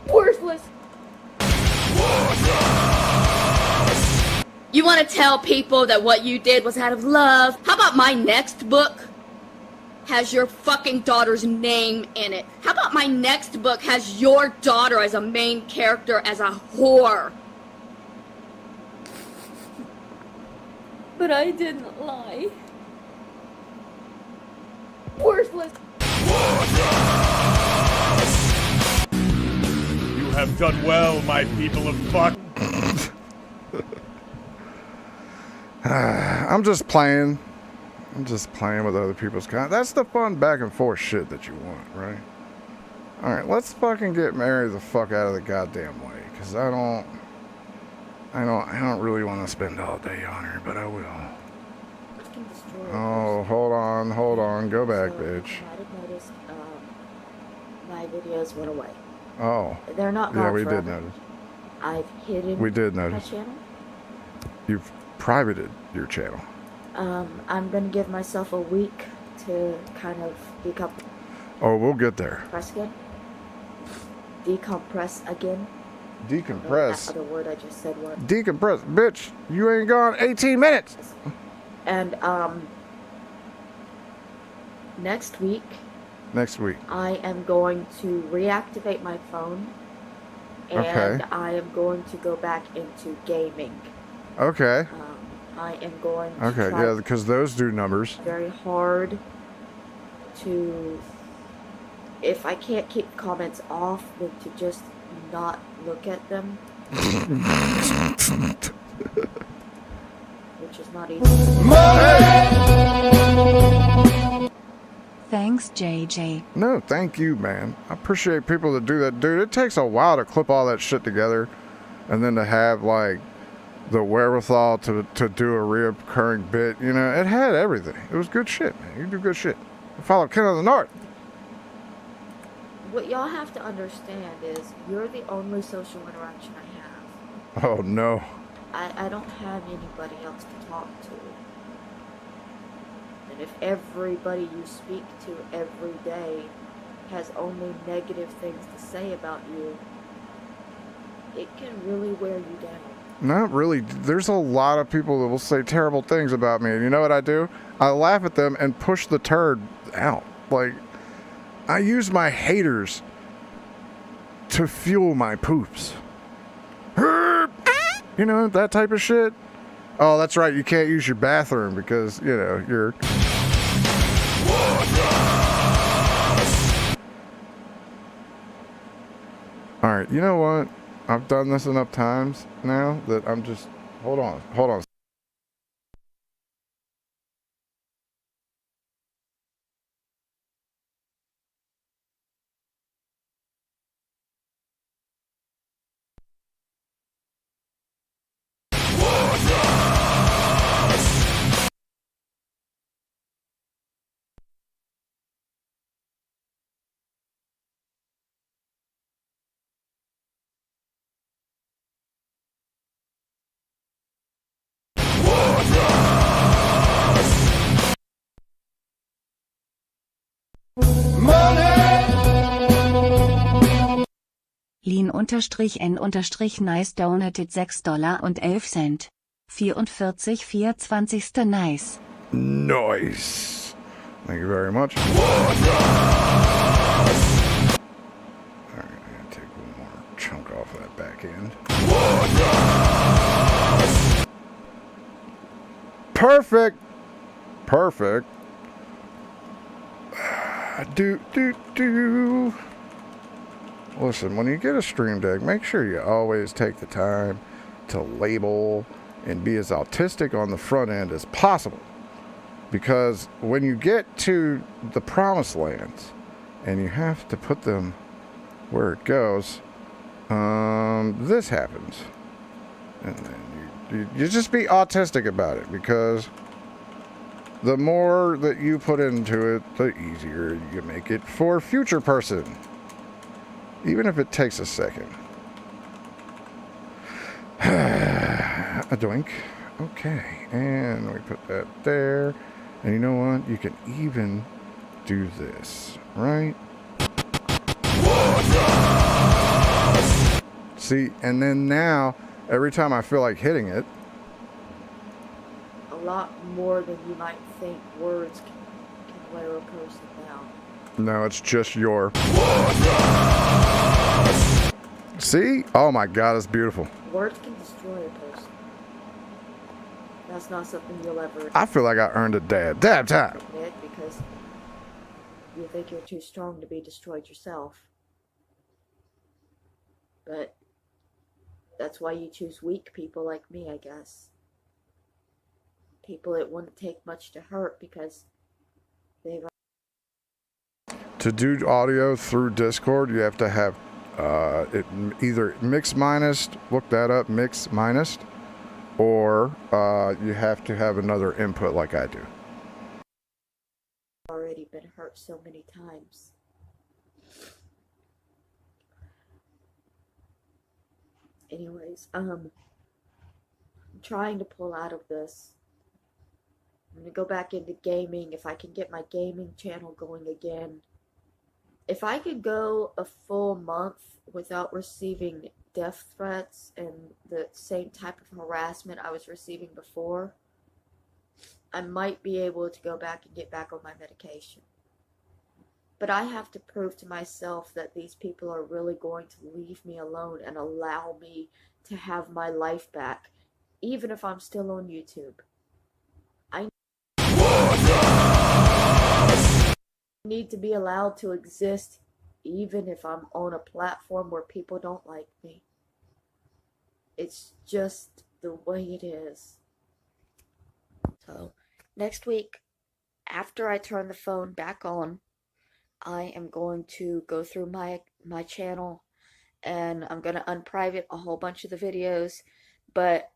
Worthless. You want to tell people that what you did was out of love? How about my next book has your fucking daughter's name in it? How about my next book has your daughter as a main character, as a whore? But I didn't lie. Worthless. You have done well, my people of fuck. I'm just playing. I'm just playing with other people's content. That's the fun back and forth shit that you want, right? Alright, let's fucking get Mary the fuck out of the goddamn way. Because I don't really want to spend all day on her, but I will. Oh, hold on. Go back, bitch. You might have noticed my videos went away. Oh. They're not gone Yeah, we forever. did notice. I've hidden We did my notice. channel. You've privated your channel. I'm gonna give myself a week to kind of decompress Oh, we'll get there. again. Decompress again. Decompress. That other word I just said was. Decompress. Bitch, you ain't gone 18 minutes. And next week I am going to reactivate my phone, and Okay. I am going to go back into gaming. Okay. I am going to Okay, try yeah, because those do numbers. very hard to, if I can't keep comments off, then to just not look at them. Which is not easy. Thanks, JJ. No, thank you, man. I appreciate people that do that. Dude, it takes a while to clip all that shit together and then to have, like, the wherewithal to do a reoccurring bit. You know, it had everything. It was good shit, man. You do good shit. Follow Ken of the North. What y'all have to understand is you're the only social interaction I have. Oh, no. I don't have anybody else to talk to. And if everybody you speak to every day has only negative things to say about you, it can really wear you down. Not really. There's a lot of people that will say terrible things about me. And you know what I do? I laugh at them and push the turd out. Like, I use my haters to fuel my poops. You know, that type of shit. Oh, that's right. You can't use your bathroom because, you know, you're... All right, you know what? I've done this enough times now that I'm just... Hold on. Lean_N_Nice donated $6.11. 44 Nice. Nice. Thank you very much. Alright, I'm gonna take one more chunk off of that back end. Perfect. perfect. Listen, when you get a Stream Deck, make sure you always take the time to label and be as autistic on the front end as possible. Because when you get to the promised lands and you have to put them where it goes, this happens. And then you just be autistic about it, because the more that you put into it, the easier you make it for a future person. Even if it takes a second. A doink. Okay. And we put that there. And you know what? You can even do this, right? See, and then now, every time I feel like hitting it, a lot more than you might think words can wear a person down. no, it's just your... See? Oh my God, it's beautiful. Words can destroy a person. That's not something you'll ever... I feel like I earned a dab time. admit, because you think you're too strong to be destroyed yourself. But that's why you choose weak people like me, I guess. People that wouldn't take much to hurt because they've... To do audio through Discord, you have to have it either mix minus, look that up, mix minus, or you have to have another input like I do. already been hurt so many times. Anyways, I'm trying to pull out of this. I'm gonna go back into gaming if I can get my gaming channel going again. If I could go a full month without receiving death threats and the same type of harassment I was receiving before, I might be able to go back and get back on my medication. But I have to prove to myself that these people are really going to leave me alone and allow me to have my life back, even if I'm still on YouTube. I need to be allowed to exist even if I'm on a platform where people don't like me. It's just the way it is. So, next week, after I turn the phone back on, I am going to go through my channel and I'm going to unprivate a whole bunch of the videos, but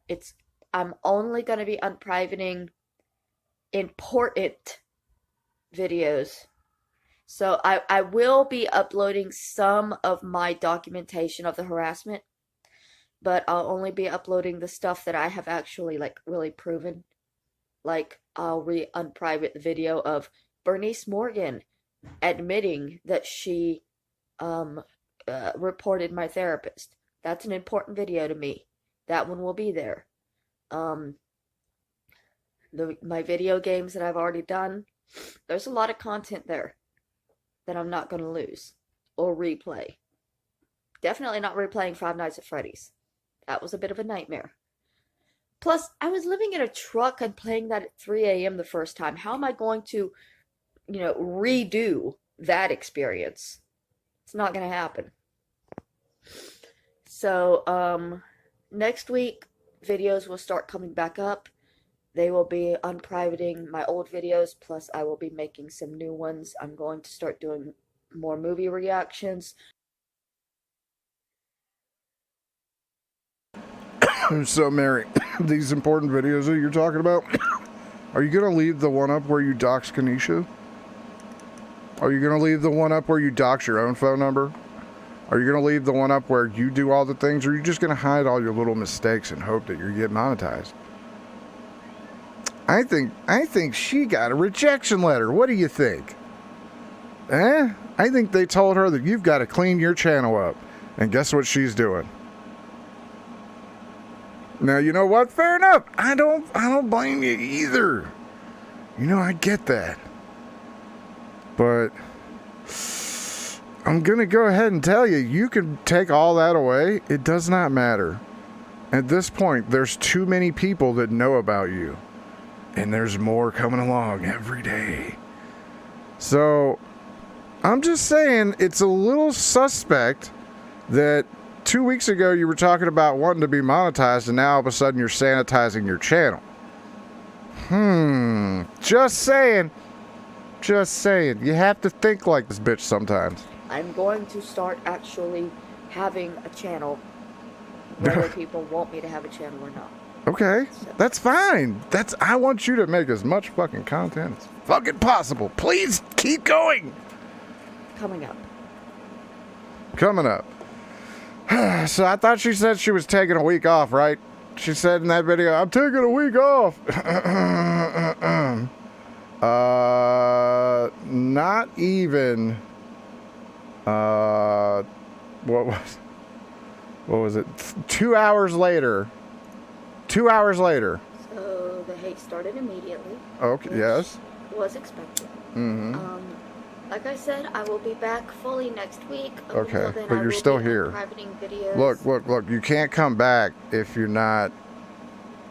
I'm only going to be unprivating important videos. So I will be uploading some of my documentation of the harassment, but I'll only be uploading the stuff that I have actually really proven. Like I'll unprivate the video of Bernice Morgan admitting that she reported my therapist. That's an important video to me. That one will be there. My video games that I've already done, there's a lot of content there that I'm not going to lose or replay. Definitely not replaying Five Nights at Freddy's. That was a bit of a nightmare. Plus, I was living in a truck and playing that at 3 a.m. the first time. How am I going to, redo that experience? It's not going to happen. So, next week, videos will start coming back up. They will be unprivating my old videos, plus I will be making some new ones. I'm going to start doing more movie reactions. So, Mary, these important videos that you're talking about, are you going to leave the one up where you dox Kanisha? Are you going to leave the one up where you dox your own phone number? Are you going to leave the one up where you do all the things, or are you just going to hide all your little mistakes and hope that you get monetized? I think she got a rejection letter. What do you think? I think they told her that you've got to clean your channel up. And guess what she's doing? Now, you know what? Fair enough. I don't blame you either. I get that. But I'm going to go ahead and tell you, you can take all that away. It does not matter. At this point, there's too many people that know about you. And there's more coming along every day. So, I'm just saying, it's a little suspect that 2 weeks ago you were talking about wanting to be monetized, and now all of a sudden you're sanitizing your channel. Just saying. Just saying. You have to think like this bitch sometimes. I'm going to start actually having a channel, whether people want me to have a channel or not. Okay, that's fine. I want you to make as much fucking content as fucking possible. Please keep going. Coming up. Coming up. So I thought she said she was taking a week off, right? She said in that video, I'm taking a week off. Not even. What was it? 2 hours later. 2 hours later. So the hate started immediately. Okay. Yes. Was expected. Mm-hmm. Like I said, I will be back fully next week. Okay, but you're still here. Videos. Look. You can't come back if you're not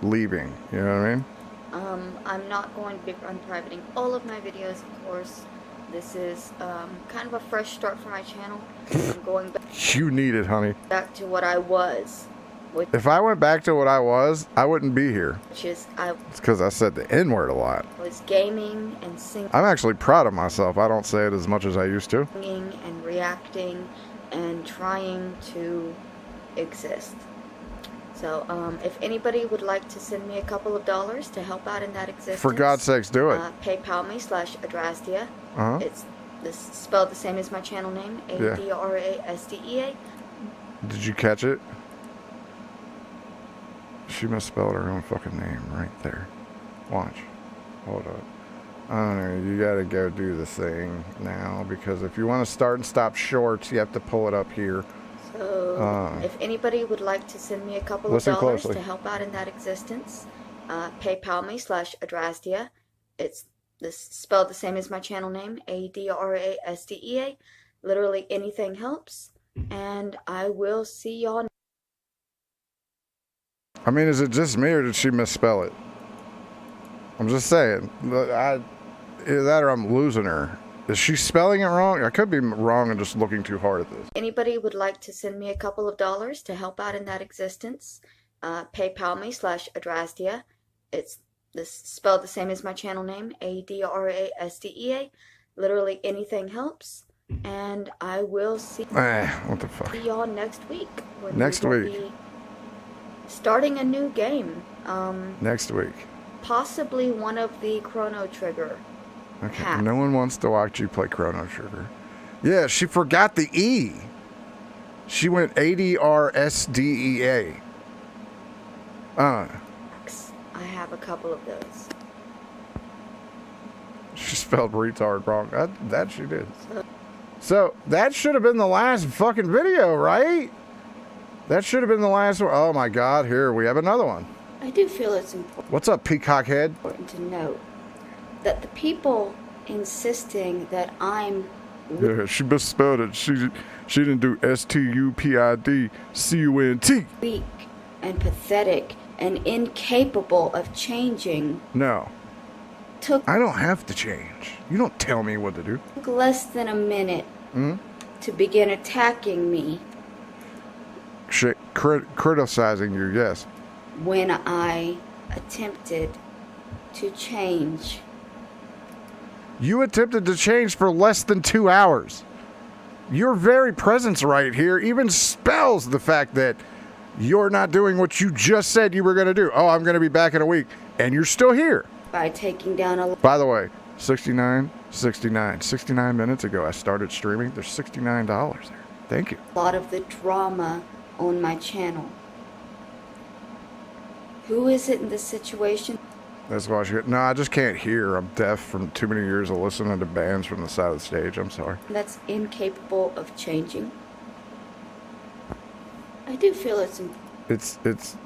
leaving. You know what I mean? I'm not going to be unprivating all of my videos, of course. This is kind of a fresh start for my channel. I'm going back. You need it, honey. Back to what I was. If I went back to what I was, I wouldn't be here. Which is It's because I said the N-word a lot. Was gaming and singing. I'm actually proud of myself. I don't say it as much as I used to. Singing and reacting and trying to exist. So, if anybody would like to send me a couple of dollars to help out in that existence, For God's sakes, do it. PayPal me /Adrastia. Uh-huh. It's spelled the same as my channel name, Adrastea. Did you catch it? She misspelled her own fucking name right there. Watch. Hold up. I don't know. You gotta go do the thing now, because if you want to start and stop shorts, you have to pull it up here. So, if anybody would like to send me a couple of dollars to help out in that existence, PayPal me /Adrastia. It's spelled the same as my channel name, Adrastea. Literally anything helps, and I will see y'all. I mean, is it just me, or did she misspell it? I'm just saying. Either that or I'm losing her. Is she spelling it wrong? I could be wrong and just looking too hard at this. Anybody would like to send me a couple of dollars to help out in that existence, PayPal me /Adrastia. It's spelled the same as my channel name, Adrastea. Literally anything helps, and I will see what the fuck? y'all next week. Next week. Starting a new game. Next week. Possibly one of the Chrono Trigger. Okay. No one wants to watch you play Chrono Trigger. Yeah, she forgot the E. She went ADRSDEA. I have a couple of those. She spelled retard wrong. That she did. So that should have been the last fucking video, right? That should have been the last one. Oh my God, here we have another one. I do feel it's important. What's up, Peacock Head? Important to note that the people insisting that I'm Yeah, she misspelled it. She didn't do STUPIDCUNT. weak and pathetic and incapable of changing No. took I don't have to change. You don't tell me what to do. less than a minute Hmm? to begin attacking me Criticizing you, yes. when I attempted to change. You attempted to change for less than 2 hours. Your very presence right here even spells the fact that you're not doing what you just said you were going to do. Oh, I'm going to be back in a week. And you're still here. By taking down a By the way, 69 minutes ago I started streaming. There's $69 there. Thank you. lot of the drama on my channel. Who is it in this situation? That's why no, I just can't hear. I'm deaf from too many years of listening to bands from the side of the stage. I'm sorry. That's incapable of changing. I do feel it's It's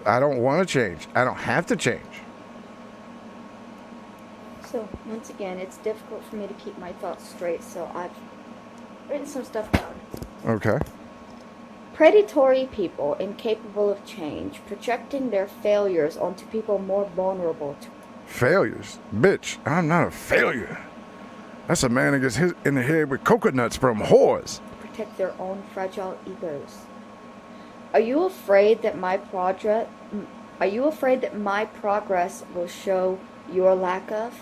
I don't want to change. I don't have to change. so once again, it's difficult for me to keep my thoughts straight, so I've written some stuff down. Okay. Predatory people incapable of change, projecting their failures onto people more vulnerable Failures? Bitch, I'm not a failure. That's a man that gets hit in the head with coconuts from whores. Protect their own fragile egos. Are you afraid that my progress will show your lack of?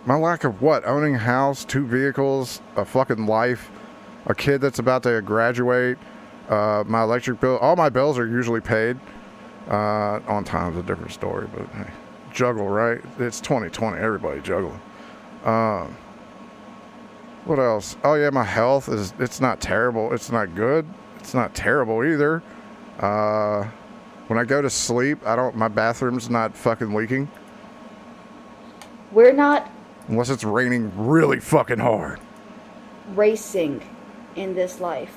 My lack of what? Owning a house, 2 vehicles, a fucking life, a kid that's about to graduate, my electric bill. All my bills are usually paid. On time is a different story, but hey, juggle, right? It's 2020. Everybody juggling. What else? Oh yeah, my health it's not terrible. It's not good. It's not terrible either. When I go to sleep, my bathroom's not fucking leaking. We're not Unless it's raining really fucking hard. racing in this life.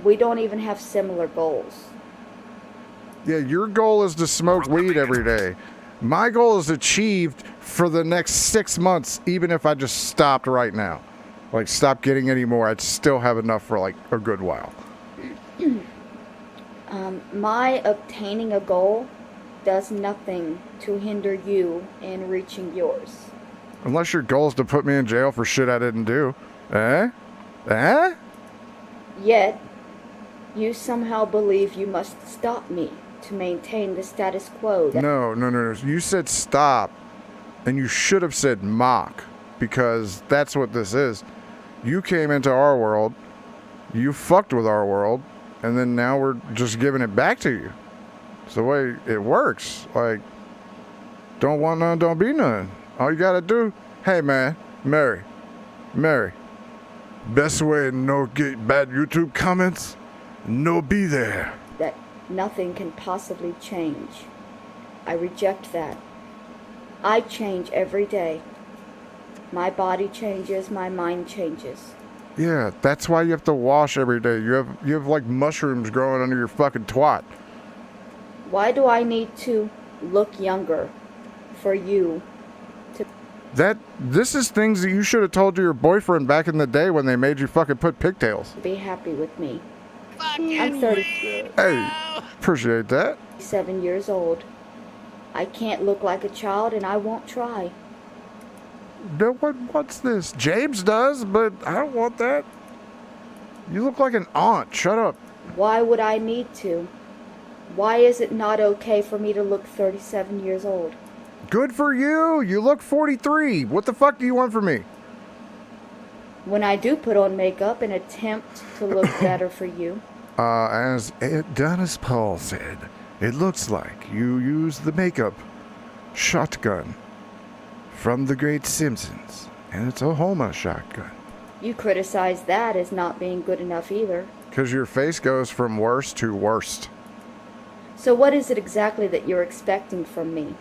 We don't even have similar goals. Yeah, your goal is to smoke weed every day. My goal is achieved for the next 6 months, even if I just stopped right now. Like, stop getting any more, I'd still have enough for, like, a good while. My obtaining a goal does nothing to hinder you in reaching yours. Unless your goal is to put me in jail for shit I didn't do. Eh? Eh? Yet, you somehow believe you must stop me to maintain the status quo. No. You said stop, and you should have said mock, because that's what this is. You came into our world, you fucked with our world, and then now we're just giving it back to you. It's the way it works. Like, don't want none, don't be none. All you gotta do, hey man, Mary, best way to no get bad YouTube comments, no be there. That nothing can possibly change. I reject that. I change every day. My body changes, my mind changes. Yeah, that's why you have to wash every day. You have like mushrooms growing under your fucking twat. Why do I need to look younger for you to... This is things that you should have told to your boyfriend back in the day when they made you fucking put pigtails. be happy with me? I'm 30. Hey, appreciate that. 7 years old. I can't look like a child and I won't try. No one wants this. James does, but I don't want that. You look like an aunt. Shut up. Why would I need to? Why is it not okay for me to look 37 years old? Good for you. You look 43. What the fuck do you want from me? When I do put on makeup and attempt to look better for you. As Dennis Paul said, it looks like you use the makeup shotgun from the great Simpsons, and it's a Homa shotgun. You criticize that as not being good enough either. Because your face goes from worst to worst. So what is it exactly that you're expecting from me?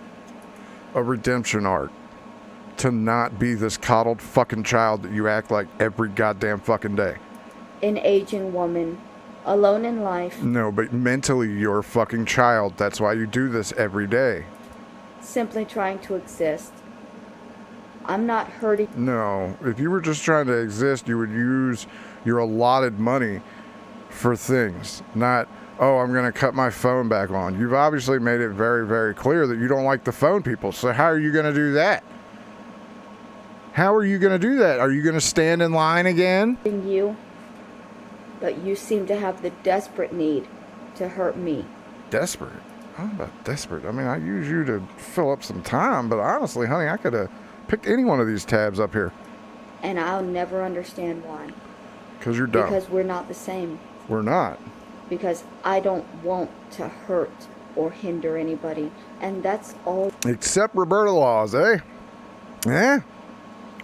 A redemption arc. To not be this coddled fucking child that you act like every goddamn fucking day. An aging woman, alone in life. No, but mentally you're a fucking child. That's why you do this every day. Simply trying to exist. I'm not hurting. No, if you were just trying to exist, you would use your allotted money for things. Not, oh, I'm going to cut my phone back on. You've obviously made it very, very clear that you don't like the phone people. So how are you going to do that? How are you going to do that? Are you going to stand in line again? You, but you seem to have the desperate need to hurt me. Desperate? How about desperate? I mean, I use you to fill up some time, but honestly, honey, I could have picked any one of these tabs up here. And I'll never understand why. Because you're dumb. Because we're not the same. We're not. Because I don't want to hurt or hinder anybody. And that's all. Except Roberta Laws, eh? Eh?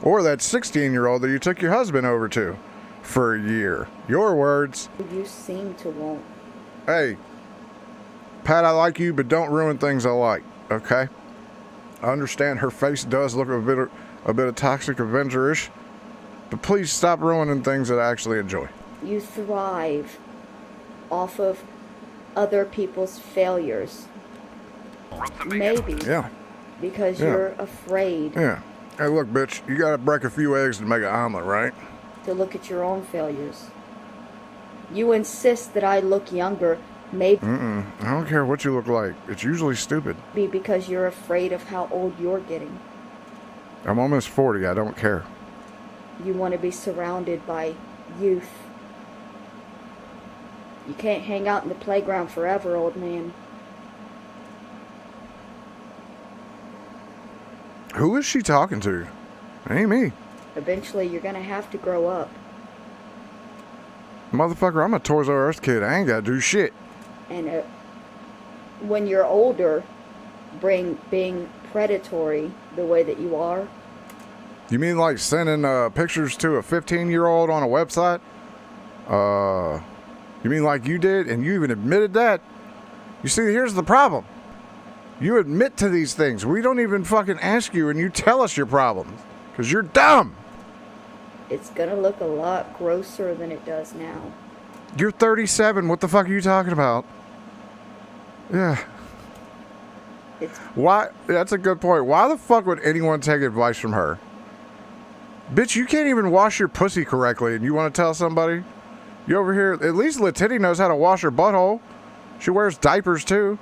Or that 16-year-old that you took your husband over to for a year. Your words. You seem to want. Hey, Pat, I like you, but don't ruin things I like, okay? I understand her face does look a bit of Toxic Avenger-ish, but please stop ruining things that I actually enjoy. You thrive off of other people's failures. Maybe. Yeah. Because you're afraid. Yeah. Hey, look, bitch, you gotta break a few eggs to make an omelet, right? To look at your own failures. You insist that I look younger Maybe I don't care what you look like. It's usually stupid. because you're afraid of how old you're getting. I'm almost 40. I don't care. You want to be surrounded by youth. You can't hang out in the playground forever, old man. Who is she talking to? It ain't me. Eventually, you're going to have to grow up. Motherfucker, I'm a Toys R Us kid. I ain't got to do shit. And when you're older, being predatory the way that you are. You mean like sending pictures to a 15-year-old on a website? You mean like you did and you even admitted that? You see, here's the problem. You admit to these things. We don't even fucking ask you and you tell us your problems. Because you're dumb. It's going to look a lot grosser than it does now. You're 37. What the fuck are you talking about? Yeah. Why? That's a good point. Why the fuck would anyone take advice from her? Bitch, you can't even wash your pussy correctly and you want to tell somebody? You over here, at least Letitty knows how to wash her butthole. She wears diapers too.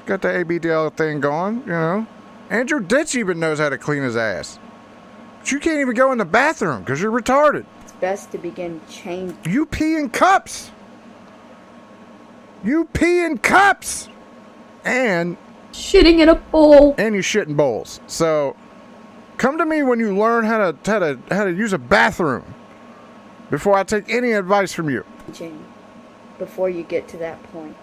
Got the ABDL thing going, you know. Andrew Ditch even knows how to clean his ass. But you can't even go in the bathroom because you're retarded. It's best to begin changing. You pee in cups. You pee in cups. And shitting in a bowl. And you shit in bowls. So come to me when you learn how to use a bathroom before I take any advice from you. Before you get to that point.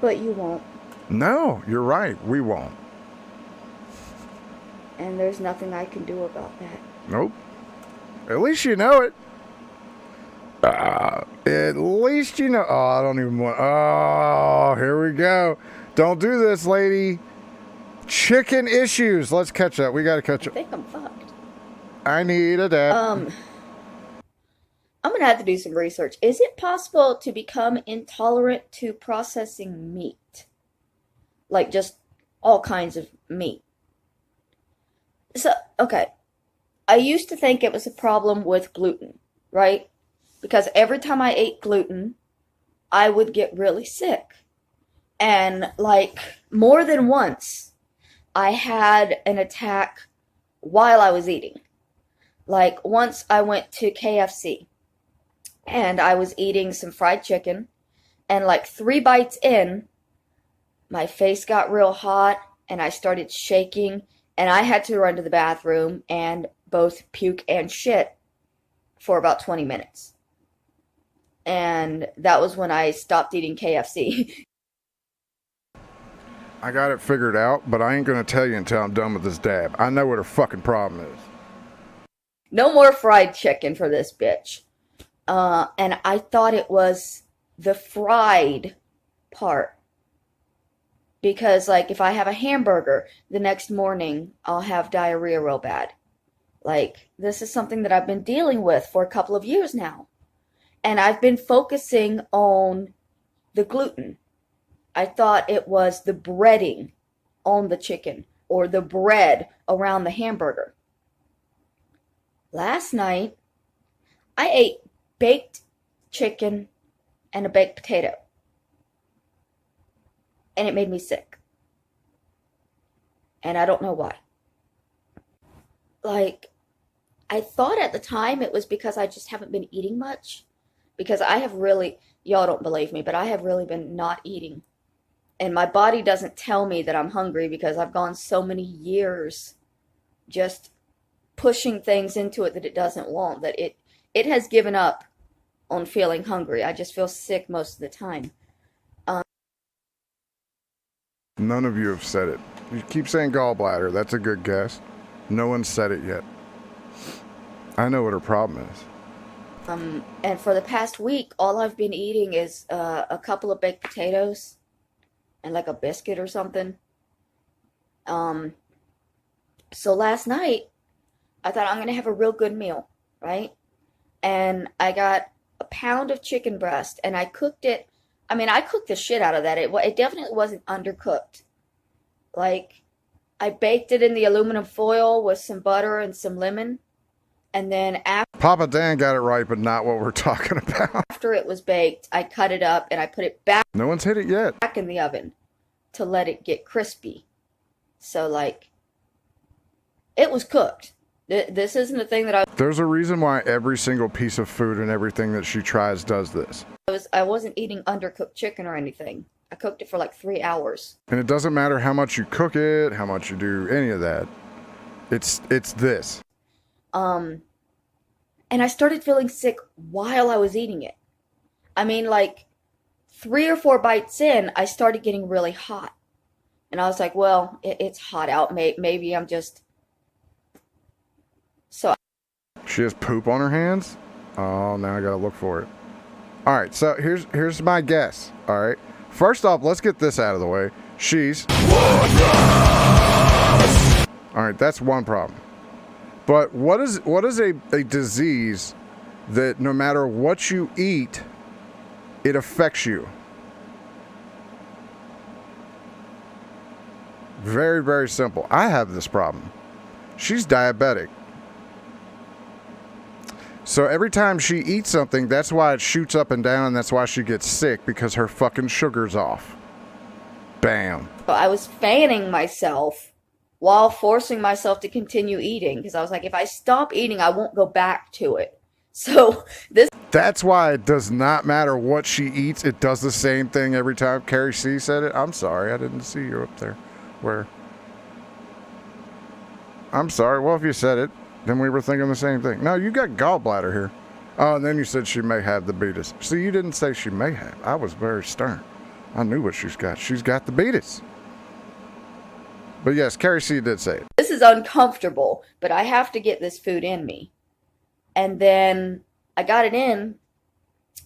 But you won't. No, you're right. We won't. And there's nothing I can do about that. Nope. At least you know it. At least you know. Oh, I don't even want. Oh, here we go. Don't do this, lady. Chicken issues. Let's catch up. We got to catch up. I think I'm fucked. I need a dab. I'm going to have to do some research. Is it possible to become intolerant to processing meat? Like just all kinds of meat. So, okay. I used to think it was a problem with gluten, right? Because every time I ate gluten, I would get really sick. And like more than once, I had an attack while I was eating. Like once I went to KFC and I was eating some fried chicken and like 3 bites in, my face got real hot and I started shaking and I had to run to the bathroom and both puke and shit for about 20 minutes. And that was when I stopped eating KFC. I got it figured out, but I ain't going to tell you until I'm done with this dab. I know what her fucking problem is. No more fried chicken for this bitch. And I thought it was the fried part. Because, like, if I have a hamburger, the next morning I'll have diarrhea real bad. Like, this is something that I've been dealing with for a couple of years now. And I've been focusing on the gluten. I thought it was the breading on the chicken or the bread around the hamburger. Last night, I ate baked chicken and a baked potato. And it made me sick. And I don't know why. Like, I thought at the time it was because I just haven't been eating much. Because I have really, y'all don't believe me, but I have really been not eating. And my body doesn't tell me that I'm hungry because I've gone so many years just pushing things into it that it doesn't want, that it has given up on feeling hungry. I just feel sick most of the time. None of you have said it. You keep saying gallbladder. That's a good guess. No one said it yet. I know what her problem is. And for the past week, all I've been eating is a couple of baked potatoes and like a biscuit or something. So last night, I thought I'm going to have a real good meal, right? And I got a pound of chicken breast and I cooked it. I mean, I cooked the shit out of that. It definitely wasn't undercooked. Like, I baked it in the aluminum foil with some butter and some lemon. And then Papa Dan got it right, but not what we're talking about. after it was baked, I cut it up and I put it back No one's hit it yet. in the oven to let it get crispy. So, like, it was cooked. This isn't a thing that There's a reason why every single piece of food and everything that she tries does this. I wasn't eating undercooked chicken or anything. I cooked it for like 3 hours. And it doesn't matter how much you cook it, how much you do any of that. It's this. And I started feeling sick while I was eating it. I mean, like 3 or 4 bites in, I started getting really hot. And I was like, well, it's hot out. Maybe I'm just... So She has poop on her hands? Oh, now I gotta look for it. All right, so here's my guess. All right. First off, let's get this out of the way. She's... All right, that's one problem. But what is a disease that no matter what you eat, it affects you? Very, very simple. I have this problem. She's diabetic. So every time she eats something, that's why it shoots up and down, and that's why she gets sick, because her fucking sugar's off. Bam. I was fanning myself while forcing myself to continue eating, because I was like, if I stop eating, I won't go back to it. So That's why it does not matter what she eats. It does the same thing every time. Carrie C said it. I'm sorry, I didn't see you up there. Where? I'm sorry. Well, if you said it, then we were thinking the same thing. No, you got gallbladder here. Oh, and then you said she may have the beatus. See, you didn't say she may have. I was very stern. I knew what she's got. She's got the beatus. But yes, Carrie C did say it. This is uncomfortable, but I have to get this food in me. And then I got it in,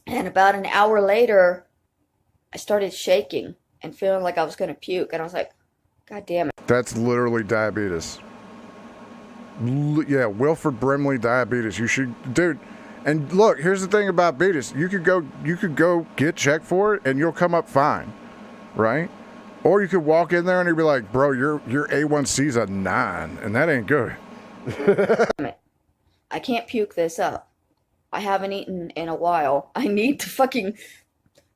and about an hour later, I started shaking and feeling like I was going to puke. And I was like, God damn it. That's literally diabetes. Yeah, Wilford Brimley diabetes. You should, dude. And look, here's the thing about beatus. You could go get checked for it, and you'll come up fine, right? Or you could walk in there and you'd be like, bro, your A1C's a 9, and that ain't good. I can't puke this up. I haven't eaten in a while. I need to fucking...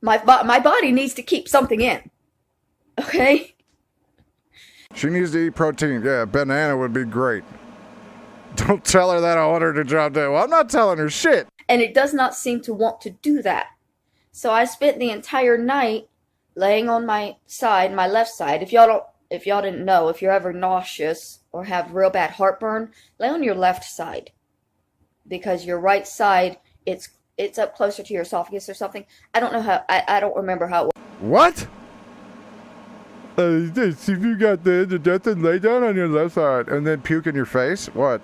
My body needs to keep something in. Okay? She needs to eat protein. Yeah, banana would be great. Don't tell her that I want her to drop dead. Well, I'm not telling her shit. And it does not seem to want to do that. So I spent the entire night laying on my side, my left side. If y'all didn't know, if you're ever nauseous or have real bad heartburn, lay on your left side. Because your right side, it's up closer to your esophagus or something. I don't know how, I don't remember how it works. What? If you got the indigestion, lay down on your left side and then puke in your face? What?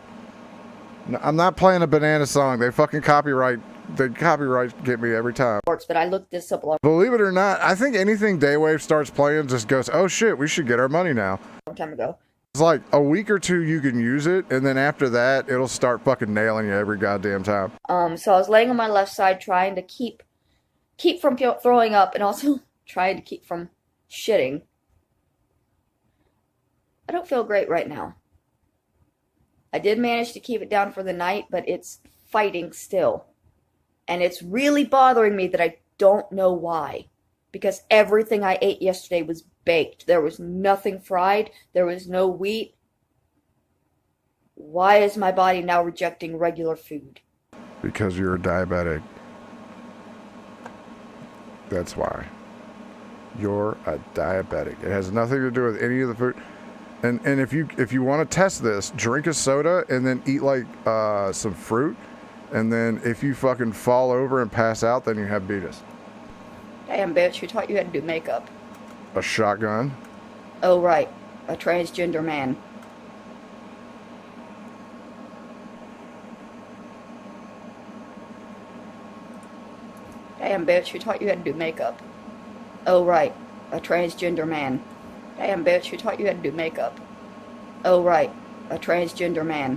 No, I'm not playing a banana song. They fucking copyright get me every time. But I looked this up a long Believe it or not, I think anything Daywave starts playing just goes, oh shit, we should get our money now. time ago. It's like a week or two you can use it, and then after that, it'll start fucking nailing you every goddamn time. So I was laying on my left side trying to keep from throwing up and also trying to keep from shitting. I don't feel great right now. I did manage to keep it down for the night, but it's fighting still. And it's really bothering me that I don't know why. Because everything I ate yesterday was baked. There was nothing fried. There was no wheat. Why is my body now rejecting regular food? Because you're a diabetic. That's why. You're a diabetic. It has nothing to do with any of the food. And if you want to test this, drink a soda and then eat like some fruit. And then if you fucking fall over and pass out, then you have beatus. Damn, bitch, who taught you how to do makeup? A shotgun? Oh, right. A transgender man. Damn, bitch, who taught you how to do makeup? Oh, right. A transgender man. Damn, bitch, who taught you how to do makeup? Oh, right. A transgender man.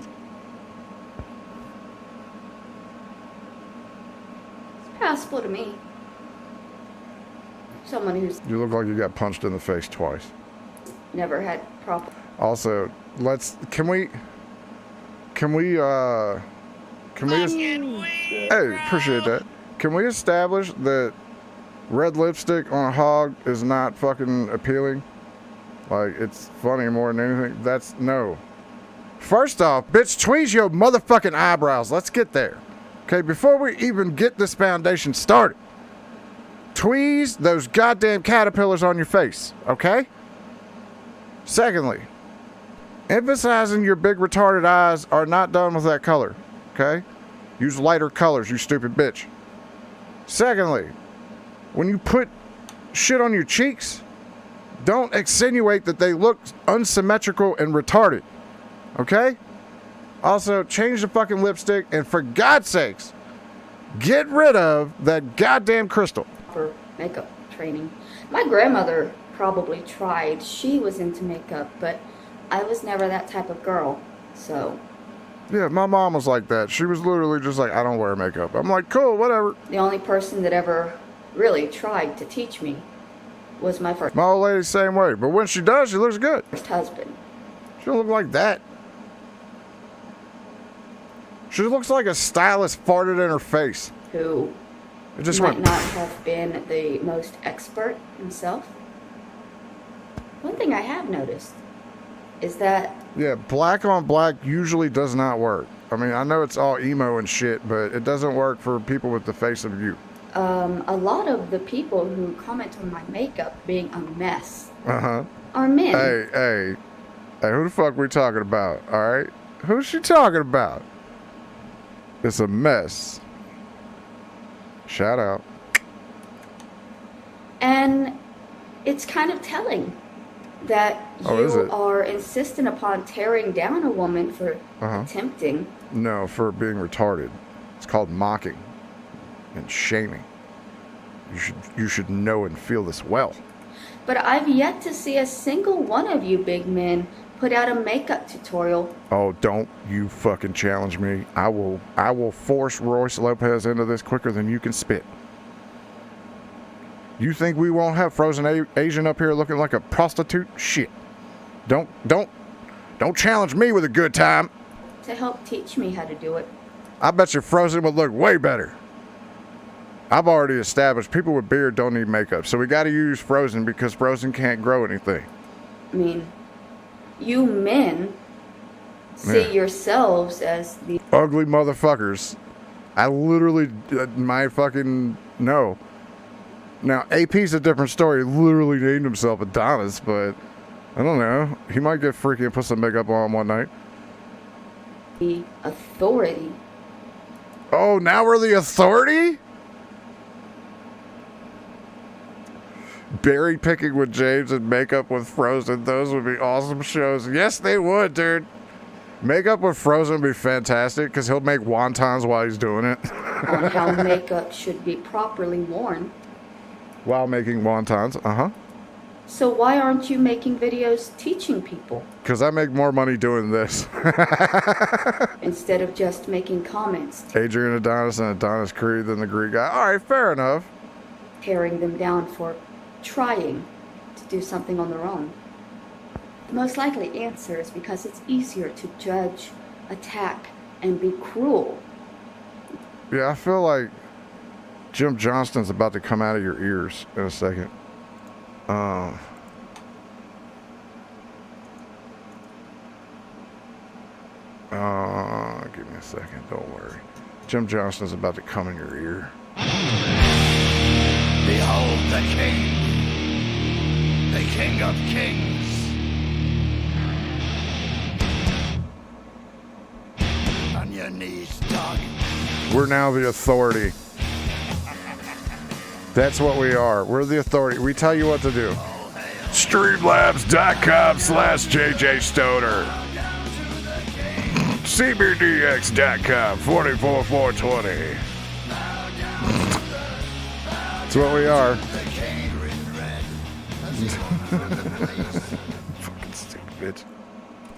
It's passable to me. Someone who's You look like you got punched in the face twice. never had problem. Also, can we Can we just... Hey, appreciate that. Can we establish that red lipstick on a hog is not fucking appealing? Like, it's funny more than anything. That's... No. First off, bitch, tweeze your motherfucking eyebrows. Let's get there. Okay, before we even get this foundation started. Tweeze those goddamn caterpillars on your face, okay? Secondly, emphasizing your big retarded eyes are not done with that color, okay? Use lighter colors, you stupid bitch. Secondly, when you put shit on your cheeks, don't insinuate that they look unsymmetrical and retarded, okay? Also, change the fucking lipstick, and for God's sakes, get rid of that goddamn crystal. For makeup training. My grandmother probably tried. She was into makeup, but I was never that type of girl, so. Yeah, my mom was like that. She was literally just like, I don't wear makeup. I'm like, cool, whatever. The only person that ever really tried to teach me was my first. My old lady's the same way, but when she does, she looks good. First husband. She don't look like that. She looks like a stylist farted in her face. Who it just might went... not have been the most expert himself. One thing I have noticed is that... Yeah, black on black usually does not work. I mean, I know it's all emo and shit, but it doesn't work for people with the face of you. A lot of the people who comment on my makeup being a mess Uh-huh. are men. Hey, who the fuck we talking about, all right? Who's she talking about? It's a mess. Shout out. And it's kind of telling that you are insistent upon tearing down a woman for attempting. No, for being retarded. It's called mocking and shaming. You should know and feel this well. But I've yet to see a single one of you big men put out a makeup tutorial. Oh, don't you fucking challenge me. I will force Royce Lopez into this quicker than you can spit. You think we won't have frozen Asian up here looking like a prostitute? Shit. Don't challenge me with a good time. To help teach me how to do it. I bet you Frozen would look way better. I've already established people with beard don't need makeup, so we got to use Frozen because Frozen can't grow anything. I mean, you men see yourselves as the ugly motherfuckers. I literally, my fucking, no. Now, AP's a different story. He literally named himself Adonis, but I don't know. He might get freaky and put some makeup on one night. The authority. Oh, now we're the authority? Berry picking with James and makeup with Frozen. Those would be awesome shows. Yes, they would, dude. Makeup with Frozen would be fantastic because he'll make wontons while he's doing it. On how makeup should be properly worn. While making wontons, So why aren't you making videos teaching people? Because I make more money doing this. Instead of just making comments. Adrian Adonis and Adonis Creed than the Greek guy. All right, fair enough. Tearing them down for trying to do something on their own. The most likely answer is because it's easier to judge, attack, and be cruel. Yeah, I feel like Jim Johnston's about to come out of your ears in a second. Give me a second, don't worry. Jim Johnston's about to come in your ear. Behold the King of Kings. On your knees, dog. We're now the authority. That's what we are. We're the authority. We tell you what to do. Streamlabs.com/JJ Stoner. CBDX.com 44420. That's what we are. Fucking stupid bitch.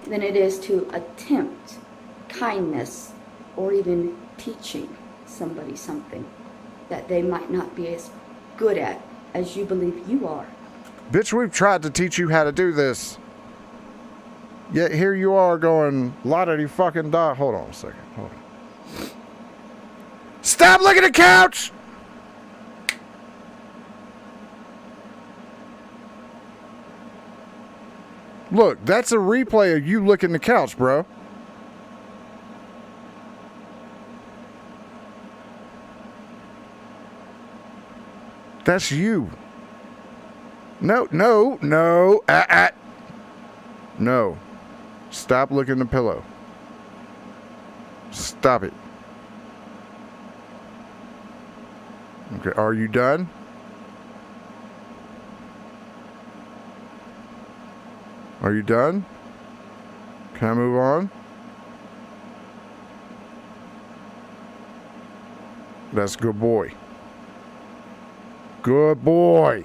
Than it is to attempt kindness or even teaching somebody something that they might not be as good at as you believe you are. Bitch, we've tried to teach you how to do this. Yet here you are going, la-da-dee fucking dot. Hold on a second. Hold on. Stop looking at the couch! Look, that's a replay of you licking the couch, bro. That's you. No. No. Stop licking the pillow. Stop it. Okay, are you done? Are you done? Can I move on? That's a good boy. Good boy.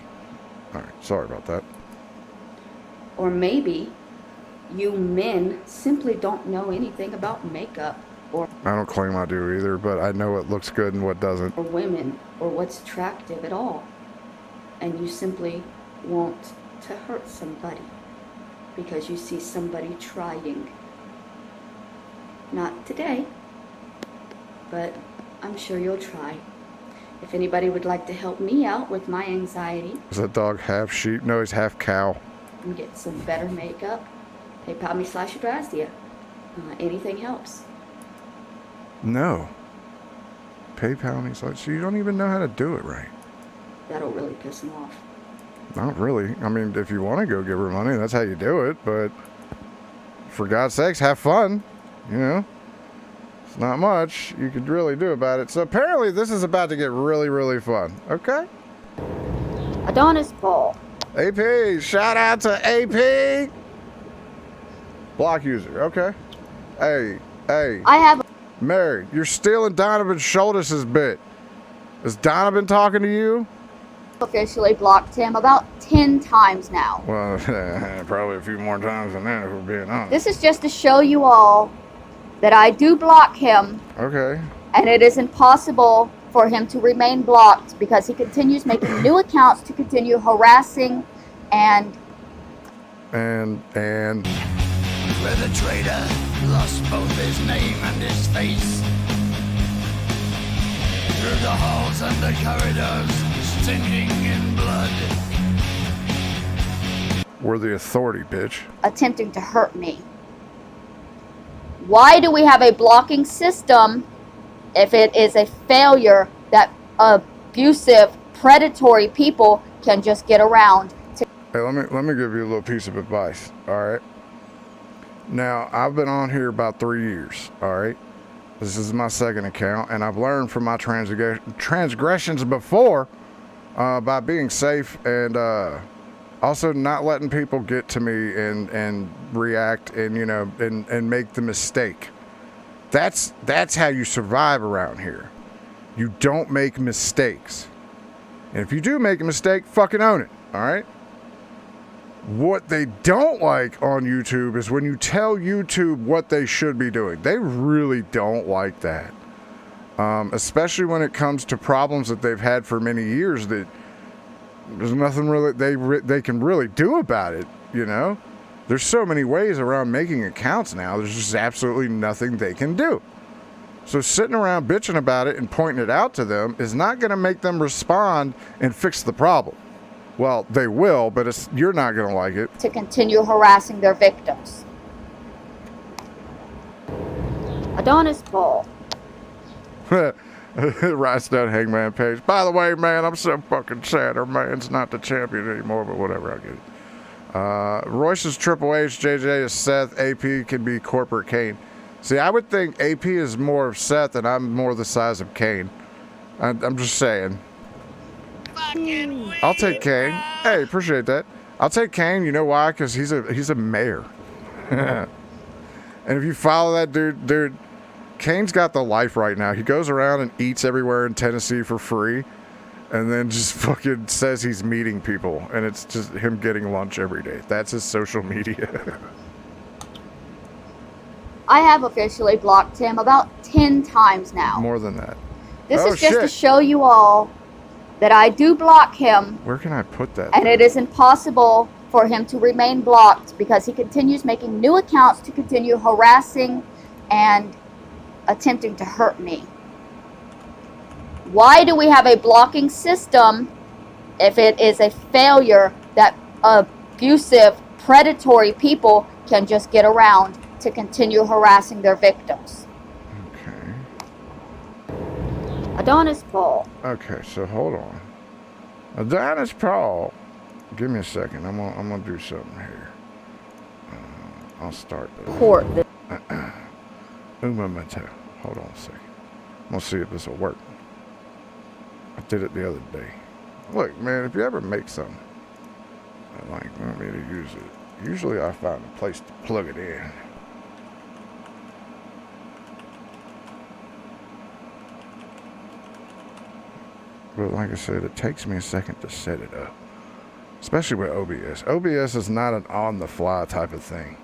All right, sorry about that. Or maybe you men simply don't know anything about makeup or I don't claim I do either, but I know what looks good and what doesn't. or women or what's attractive at all. And you simply want to hurt somebody because you see somebody trying. Not today, but I'm sure you'll try. If anybody would like to help me out with my anxiety Is that dog half sheep? No, he's half cow. and get some better makeup, PayPal me /Adrazia. Anything helps. No. PayPal me, so you don't even know how to do it right. That'll really piss him off. Not really. I mean, if you want to go give her money, that's how you do it. But for God's sakes, have fun. You know, it's not much you could really do about it. So apparently, this is about to get really, really fun. Okay. Adonis Paul. AP, shout out to AP. Block user. Okay. Hey. I have. Mary, you're stealing Donovan Schultes' bit. Has Donovan talking to you? Officially blocked him about 10 times now. Well, probably a few more times than that, if we're being honest. This is just to show you all that I do block him. Okay. And it is impossible for him to remain blocked because he continues making new accounts to continue harassing and Where the traitor lost both his name and his face. Through the halls and the corridors, stinking in blood. We're the authority, bitch. attempting to hurt me. Why do we have a blocking system if it is a failure that abusive, predatory people can just get around to? Hey, let me give you a little piece of advice, all right? Now, I've been on here about 3 years, all right? This is my second account, and I've learned from my transgressions before by being safe and also not letting people get to me and react and, you know, and make the mistake. That's how you survive around here. You don't make mistakes. And if you do make a mistake, fucking own it, all right? What they don't like on YouTube is when you tell YouTube what they should be doing. They really don't like that. Especially when it comes to problems that they've had for many years that there's nothing really they can really do about it, you know? There's so many ways around making accounts now. There's just absolutely nothing they can do. So sitting around bitching about it and pointing it out to them is not going to make them respond and fix the problem. Well, they will, but you're not going to like it. To continue harassing their victims. Adonis Paul. Rhinestone Hangman page. By the way, man, I'm so fucking sad our man's not the champion anymore, but whatever, I get it. Royce is Triple H, JJ is Seth, AP can be Corporate Kane. See, I would think AP is more of Seth and I'm more the size of Kane. I'm just saying. I'll take Kane. Hey, appreciate that. I'll take Kane. You know why? Because he's a mayor. And if you follow that dude, Kane's got the life right now. He goes around and eats everywhere in Tennessee for free, and then just fucking says he's meeting people, and it's just him getting lunch every day. That's his social media. I have officially blocked him about 10 times now. More than that. This is just to show you all that I do block him. Where can I put that? And it is impossible for him to remain blocked because he continues making new accounts to continue harassing and attempting to hurt me. Why do we have a blocking system if it is a failure that abusive, predatory people can just get around to continue harassing their victims? Adonis Paul. Okay, so hold on. Adonis Paul. Give me a second. I'm gonna do something here. I'll start this. Court. Un momento. Hold on a second. I'm gonna see if this will work. I did it the other day. Look, man, if you ever make something, I want me to use it. Usually I find a place to plug it in. But like I said, it takes me a second to set it up. Especially with OBS. OBS is not an on-the-fly type of thing.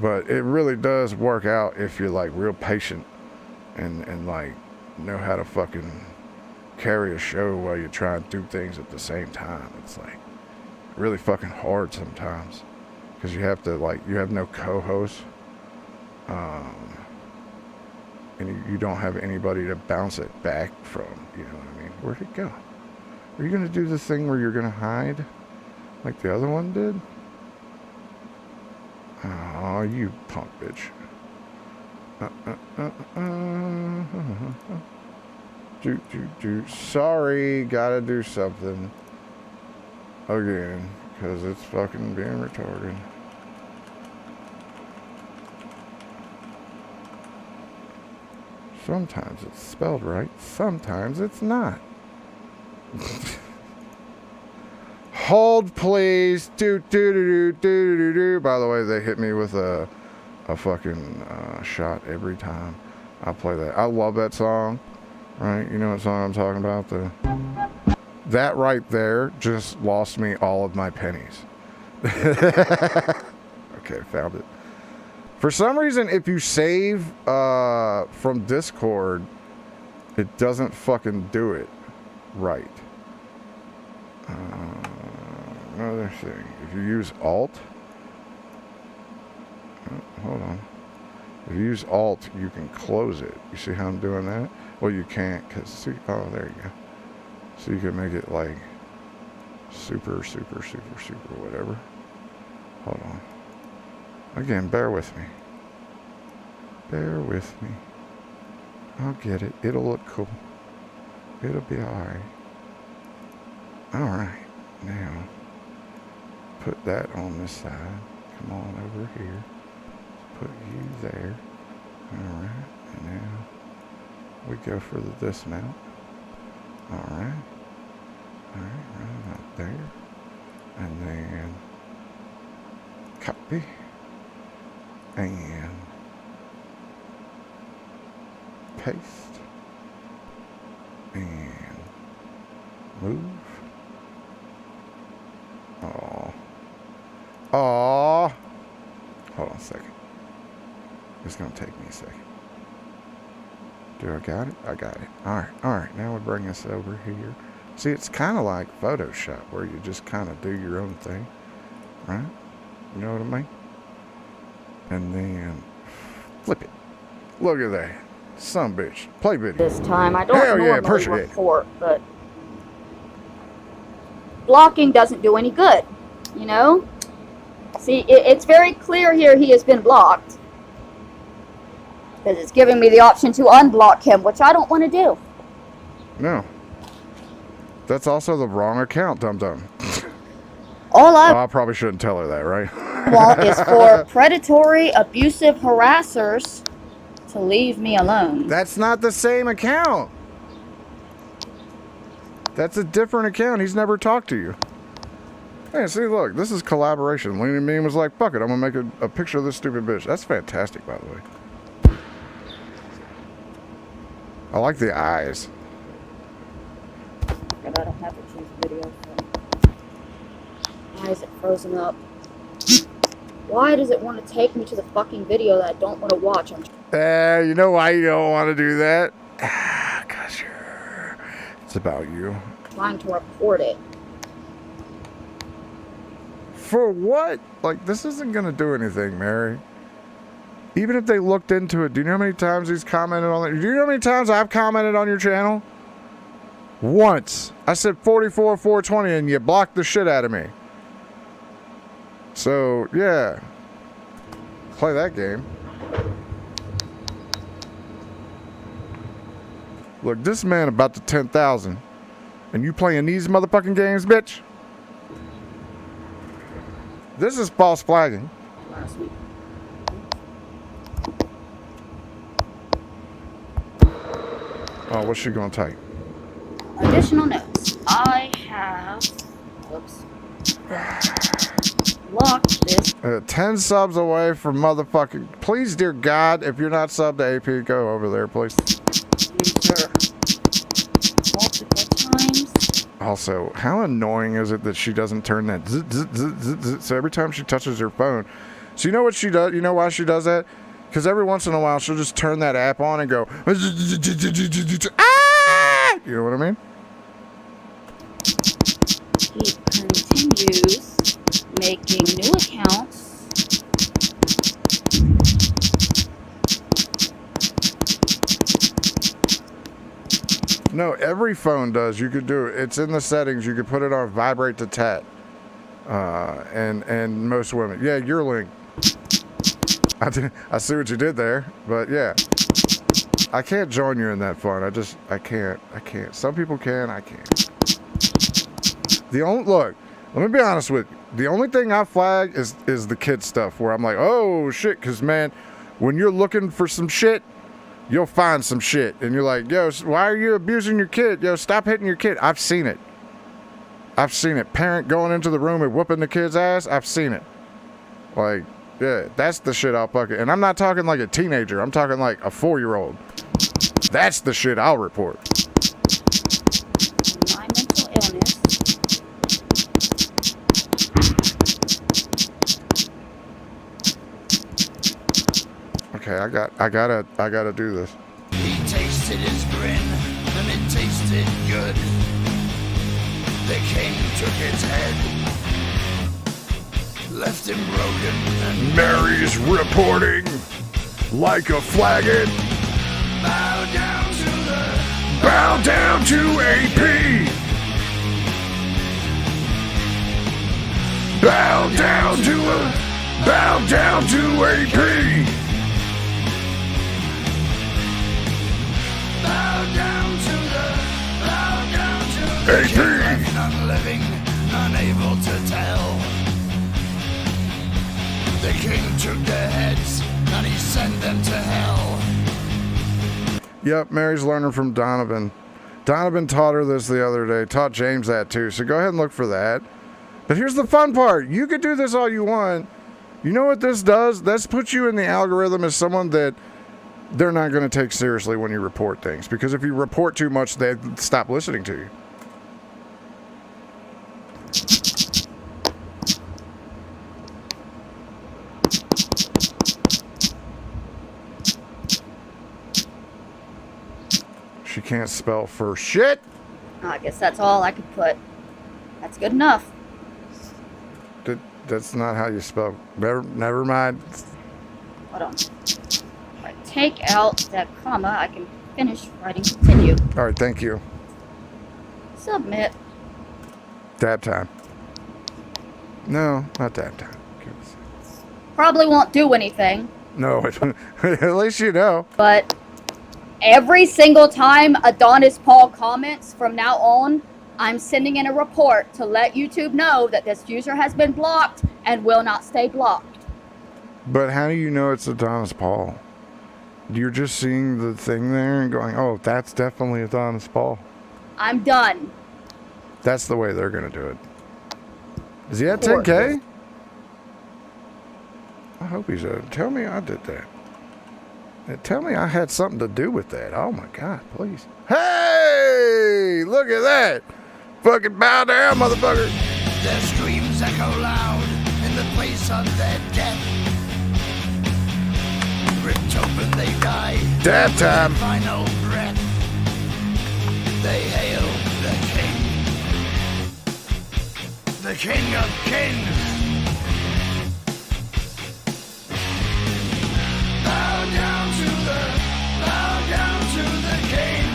But it really does work out if you're like real patient and like know how to fucking carry a show while you try and do things at the same time. It's like really fucking hard sometimes. Because you have to like, you have no co-host. And you don't have anybody to bounce it back from, you know what I mean? Where'd it go? Are you gonna do the thing where you're gonna hide? Like the other one did? Oh, you punk bitch. Sorry, gotta do something. Again, because it's fucking being retarded. Sometimes it's spelled right, sometimes it's not. Hold, please. Do. By the way, they hit me with a fucking shot every time I play that. I love that song, right? You know what song I'm talking about? That right there just lost me all of my pennies. Okay, found it. For some reason, if you save from Discord, it doesn't fucking do it right. Another thing, if you use Alt, hold on. If you use Alt, you can close it. You see how I'm doing that? Well, you can't, because, see, oh, there you go. So you can make it like super, whatever. Hold on. Again, bear with me. Bear with me. I'll get it. It'll look cool. It'll be alright. Alright. Now, put that on this side. Come on over here. Put you there. Alright. And now, we go for the dismount. Alright. Alright, right about there. And then, copy. And paste. And move. Aw. Hold on a second. It's gonna take me a second. Do I got it? I got it. Alright. Now we bring this over here. See, it's kind of like Photoshop, where you just kind of do your own thing. Right? You know what I mean? And then flip it. Look at that. Son of a bitch. Play video. This time, I don't normally report, but blocking doesn't do any good, you know? See, it's very clear here he has been blocked. Because it's giving me the option to unblock him, which I don't want to do. No. That's also the wrong account, dum-dum. I probably shouldn't tell her that, right? want is for predatory, abusive harassers to leave me alone. That's not the same account. That's a different account. He's never talked to you. Hey, see, look, this is collaboration. Leaning Mean was like, fuck it, I'm gonna make a picture of this stupid bitch. That's fantastic, by the way. I like the eyes. But I don't have to choose video. Why is it frozen up? Why does it want to take me to the fucking video that I don't want to watch? You know why you don't want to do that? Because it's about you. I'm trying to report it. For what? Like, this isn't going to do anything, Mary. Even if they looked into it, do you know how many times he's commented on it? Do you know how many times I've commented on your channel? Once. I said 44, 420, and you blocked the shit out of me. So, yeah. Play that game. Look, this man about to 10,000. And you playing these motherfucking games, bitch? This is false flagging. Oh, what's she gonna take? Additional notes. I have... Whoops. Locked this. 10 subs away from motherfucking... Please, dear God, if you're not subbed to AP, go over there, please. User multiple times. Also, how annoying is it that she doesn't turn that zzz, zzz, zzz, zzz, zzz, so every time she touches her phone. So you know what she does? You know why she does that? Because every once in a while she'll just turn that app on and go, ah! You know what I mean? He continues making new accounts. No, every phone does. You could do it. It's in the settings. You could put it on vibrate to tat. And most women. Yeah, your link. I see what you did there, but yeah. I can't join you in that fun. I can't. Some people can, I can't. Look, let me be honest with you. The only thing I flag is the kid stuff where I'm like, oh shit, because man, when you're looking for some shit, you'll find some shit. And you're like, yo, why are you abusing your kid? Yo, stop hitting your kid. I've seen it. Parent going into the room and whooping the kid's ass. I've seen it. Like, yeah, that's the shit I'll fucking. And I'm not talking like a teenager. I'm talking like a 4-year-old. That's the shit I'll report. My mental illness. Okay, I gotta do this. He tasted his grin, and it tasted good. The king took his head, left him broken, and Mary's reporting like a flagon. bow down to the Bow down to AP. Bow down to AP. AP. None living, unable to tell. The king took their heads, and he sent them to hell. Yep, Mary's learning from Donovan. Donovan taught her this the other day, taught James that too, so go ahead and look for that. But here's the fun part. You could do this all you want. You know what this does? This puts you in the algorithm as someone that they're not going to take seriously when you report things. Because if you report too much, they stop listening to you. She can't spell for shit. I guess that's all I could put. That's good enough. That's not how you spell. Never mind. Hold on. If I take out that comma, I can finish writing continue. All right, thank you. Submit. Dab time. No, not dab time. Probably won't do anything, No, at least you know. but every single time Adonis Paul comments from now on, I'm sending in a report to let YouTube know that this user has been blocked and will not stay blocked. But how do you know it's Adonis Paul? You're just seeing the thing there and going, oh, that's definitely Adonis Paul. I'm done. That's the way they're going to do it. Is he at 10K? I hope he's at. Tell me I did that. Tell me I had something to do with that. Oh my God, please. Hey, look at that. Fucking bow down, motherfucker. Their screams echo loud in the place of their death. Ripped open they die. Dab time. Final breath. They hail the King of Kings. Bow down to the King.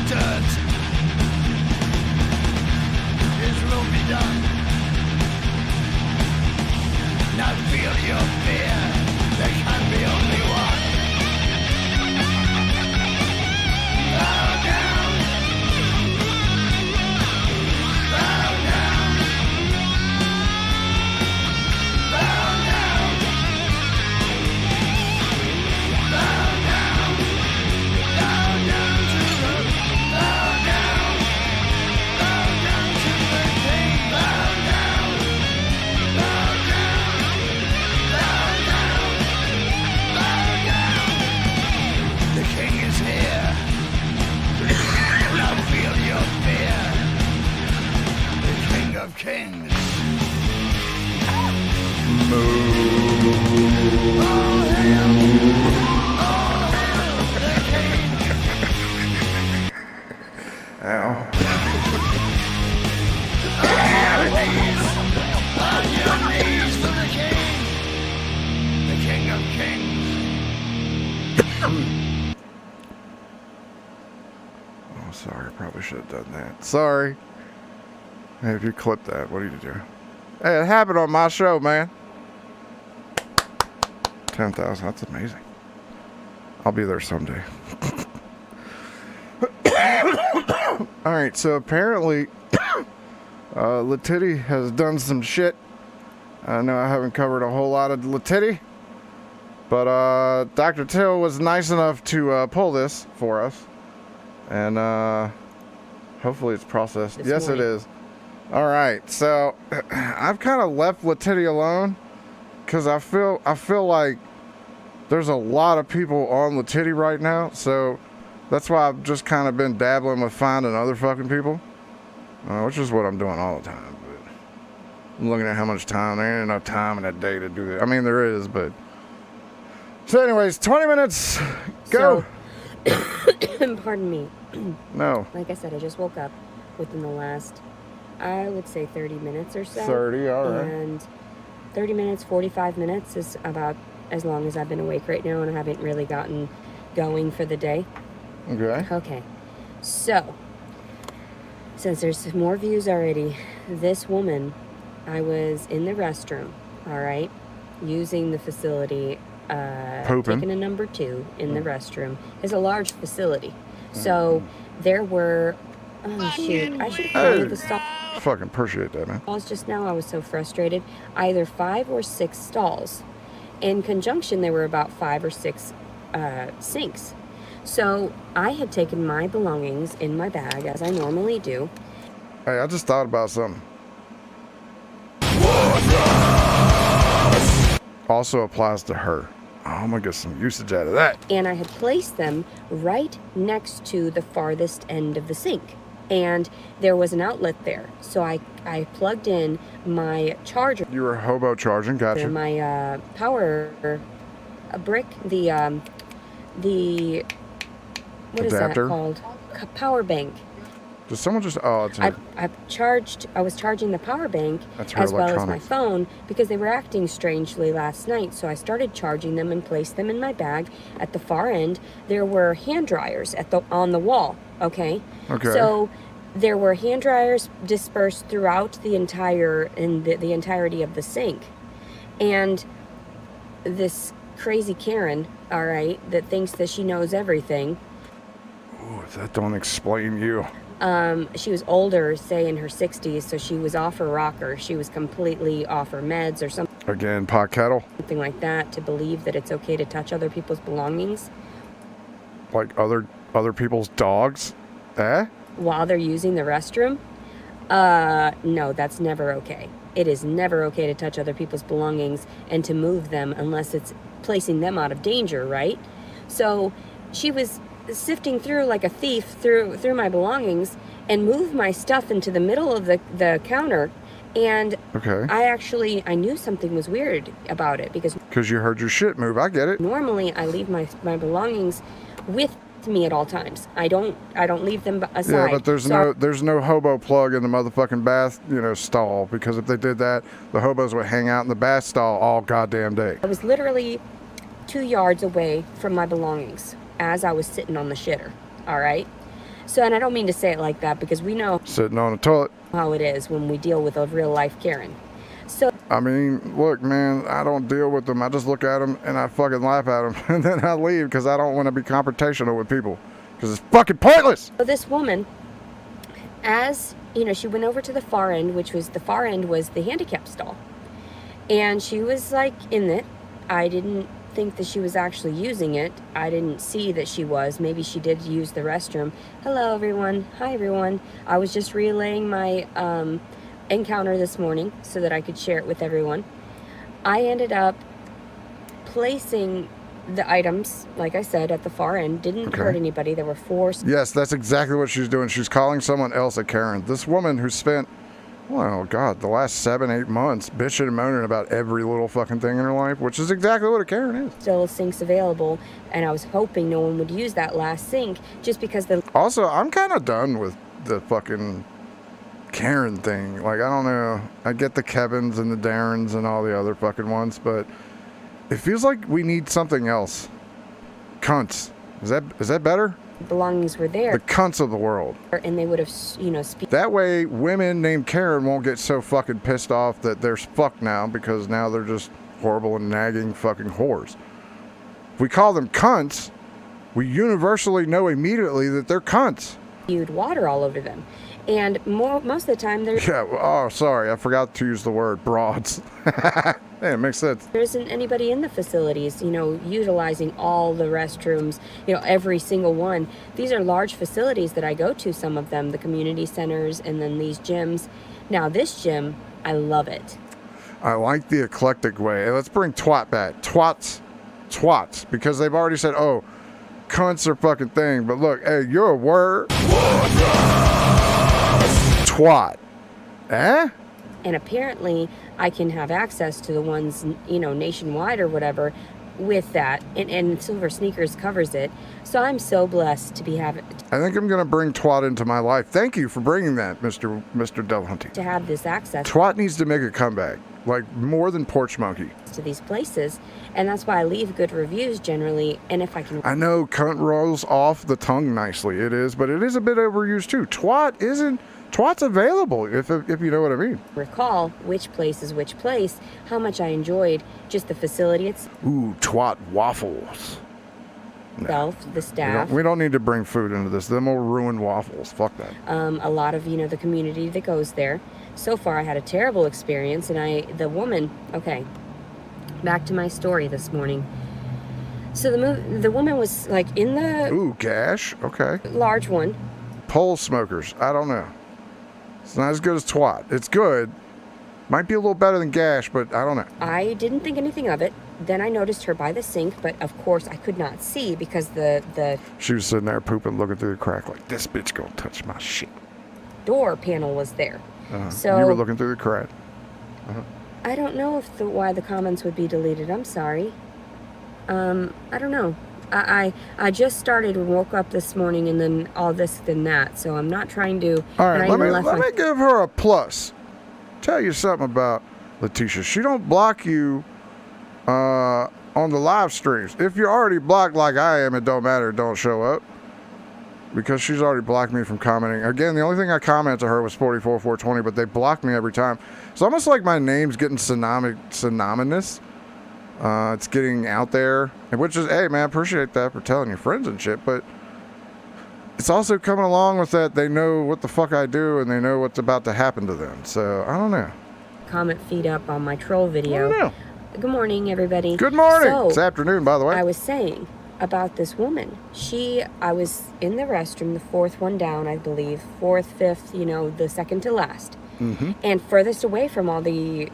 dirt. His will be done. Now feel your fear. There can be only one. Bow down. Bow down. Bow down. Bow down. Bow down to the. Bow down. Bow down to the king. Bow down. Bow down. Bow down. Bow down. The king is here. Now feel your fear. The king of kings. Ow. On your knees for the king. The king of kings. Oh, sorry. Probably should have done that. Sorry. Hey, if you clip that, what do you do? Hey, it happened on my show, man. 10,000. That's amazing. I'll be there someday. All right. So apparently, Latitty has done some shit. I know I haven't covered a whole lot of Latitty, but Dr. Till was nice enough to pull this for us, and hopefully it's processed. Yes, it is. All right, so I've kind of left Latitty alone because I feel like there's a lot of people on Latitty right now, so that's why I've just kind of been dabbling with finding other fucking people, which is what I'm doing all the time. But I'm looking at how much time. There ain't enough time in that day to do that. I mean, there is, but so anyways, 20 minutes. Go. So, pardon me. No. Like I said, I just woke up within the last, I would say 30 minutes or so. 30, all right. And 30 minutes, 45 minutes is about as long as I've been awake right now, and I haven't really gotten going for the day. Okay. Okay. So, since there's more views already, this woman, I was in the restroom, all right, using the facility, taking a number 2 in the restroom. It's a large facility. So, there were, oh shoot, I should have counted the stalls. Fucking appreciate that, man. Just now, I was so frustrated. Either 5 or 6 stalls. In conjunction, there were about 5 or 6 sinks. So I had taken my belongings in my bag, as I normally do. Hey, I just thought about something. Also applies to her. Oh, I'm gonna get some usage out of that. And I had placed them right next to the farthest end of the sink. And there was an outlet there. So I plugged in my charger. You were hobo charging, gotcha. My power brick, what is that adapter? called? Power bank. Does someone just, oh, it's her. I was charging the power bank That's her as well as my electronics. phone because they were acting strangely last night. So I started charging them and placed them in my bag. At the far end, there were hand dryers on the wall. Okay. Okay. So there were hand dryers dispersed throughout the entirety of the sink, and this crazy Karen, all right, that thinks that she knows everything. Ooh, that don't explain you. She was older, say in her 60s, so she was off her rocker. She was completely off her meds or something. Again, pot kettle. Something like that, to believe that it's okay to touch other people's belongings. Like other people's dogs? Eh? While they're using the restroom? No, that's never okay. It is never okay to touch other people's belongings and to move them unless it's placing them out of danger, right? So she was sifting through like a thief through my belongings and moved my stuff into the middle of the counter. And okay. I knew something was weird about it because you heard your shit move. I get it. Normally I leave my belongings with me at all times. I don't leave them aside. Yeah, but there's no hobo plug in the motherfucking bath, stall, because if they did that, the hobos would hang out in the bath stall all goddamn day. I was literally 2 yards away from my belongings as I was sitting on the shitter. All right. So, and I don't mean to say it like that because we know Sitting on the toilet. how it is when we deal with a real life Karen. So, I mean, look, man, I don't deal with them. I just look at them and I fucking laugh at them and then I leave because I don't want to be confrontational with people because it's fucking pointless. so this woman, as you know, she went over to the far end, which was the far end was the handicap stall. And she was like in it. I didn't think that she was actually using it. I didn't see that she was. Maybe she did use the restroom. Hello, everyone. Hi, everyone. I was just relaying my encounter this morning so that I could share it with everyone. I ended up placing the items, like I said, at the far end. Didn't hurt anybody. There were 4. Yes, that's exactly what she's doing. She's calling someone else a Karen. This woman who spent, well, God, the last 7-8 months bitching and moaning about every little fucking thing in her life, which is exactly what a Karen is. Still sinks available, and I was hoping no one would use that last sink just because the... Also, I'm kind of done with the fucking Karen thing. Like, I don't know. I get the Kevins and the Darrens and all the other fucking ones, but it feels like we need something else. Cunts. Is that better? belongings were there. The cunts of the world. And they would have, That way, women named Karen won't get so fucking pissed off that they're fucked now because now they're just horrible and nagging fucking whores. If we call them cunts, we universally know immediately that they're cunts. Spewed water all over them. And most of the time, they're... Yeah, oh, sorry, I forgot to use the word broads. Yeah, it makes sense. There isn't anybody in the facilities, utilizing all the restrooms, every single one. These are large facilities that I go to, some of them, the community centers and then these gyms. Now, this gym, I love it. I like the eclectic way. Hey, let's bring twat back. Twats. Because they've already said, oh, cunts are fucking thing. But look, hey, you're a word. Twat. Eh? And apparently, I can have access to the ones, nationwide or whatever with that. And Silver Sneakers covers it. So I'm so blessed to be having... I think I'm going to bring twat into my life. Thank you for bringing that, Mr. Delhunty. To have this access. Twat needs to make a comeback. Like, more than Porch Monkey. To these places. And that's why I leave good reviews generally. And if I can... I know cunt rolls off the tongue nicely. It is. But it is a bit overused, too. Twat isn't... Twat's available, if you know what I mean. Recall which place is which place, how much I enjoyed just the facility itself. Ooh, twat waffles. The staff. We don't need to bring food into this. Then we'll ruin waffles. Fuck that. A lot of, the community that goes there. So far, I had a terrible experience, and the woman, okay, back to my story this morning. So the woman was, like, in the... Ooh, gash, okay. Large one. Pole smokers, I don't know. It's not as good as twat. It's good. Might be a little better than gash, but I don't know. I didn't think anything of it. Then I noticed her by the sink, but of course I could not see because the She was sitting there pooping, looking through the crack like, this bitch gonna touch my shit. Door panel was there. So you were looking through the crack. I don't know why the comments would be deleted. I'm sorry. I don't know. I just started and woke up this morning and then all this then that, so I'm not trying to... All right, let me give her a plus. Tell you something about Letitia. She don't block you on the live streams. If you're already blocked like I am, it don't matter. Don't show up. Because she's already blocked me from commenting. Again, the only thing I comment to her was 44,420, but they blocked me every time. It's almost like my name's getting synonymous. It's getting out there, which is, hey man, appreciate that for telling your friends and shit, but it's also coming along with that they know what the fuck I do and they know what's about to happen to them. So I don't know. Comment feed up on my troll video. I don't know. Good morning, everybody. Good morning. So, it's afternoon, by the way. I was saying about this woman. I was in the restroom, the fourth one down, I believe, fourth, fifth, the second to last, and furthest away from all the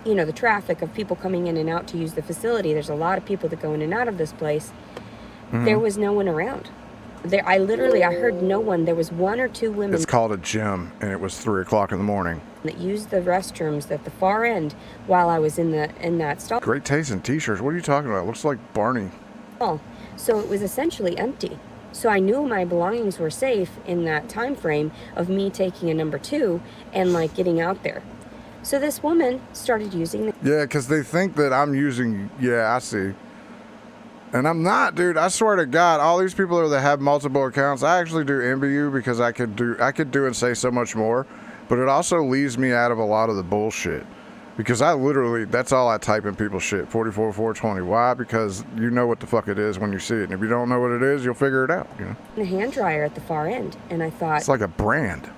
the traffic of people coming in and out to use the facility. There's a lot of people that go in and out of this place. There was no one around. I heard no one. There was one or two women. It's called a gym, and it was 3:00 in the morning. That used the restrooms at the far end while I was in that stall. Great taste in t-shirts. What are you talking about? It looks like Barney. So it was essentially empty. So I knew my belongings were safe in that time frame of me taking a number 2 and getting out there. So this woman started using Yeah, because they think that I'm using... Yeah, I see. And I'm not, dude. I swear to God, all these people that have multiple accounts, I actually do envy you because I could do and say so much more, but it also leaves me out of a lot of the bullshit. Because I literally, that's all I type in people's shit, 44420. Why? Because you know what the fuck it is when you see it. And if you don't know what it is, you'll figure it out, you know? A hand dryer at the far end, and I thought, it's like a brand.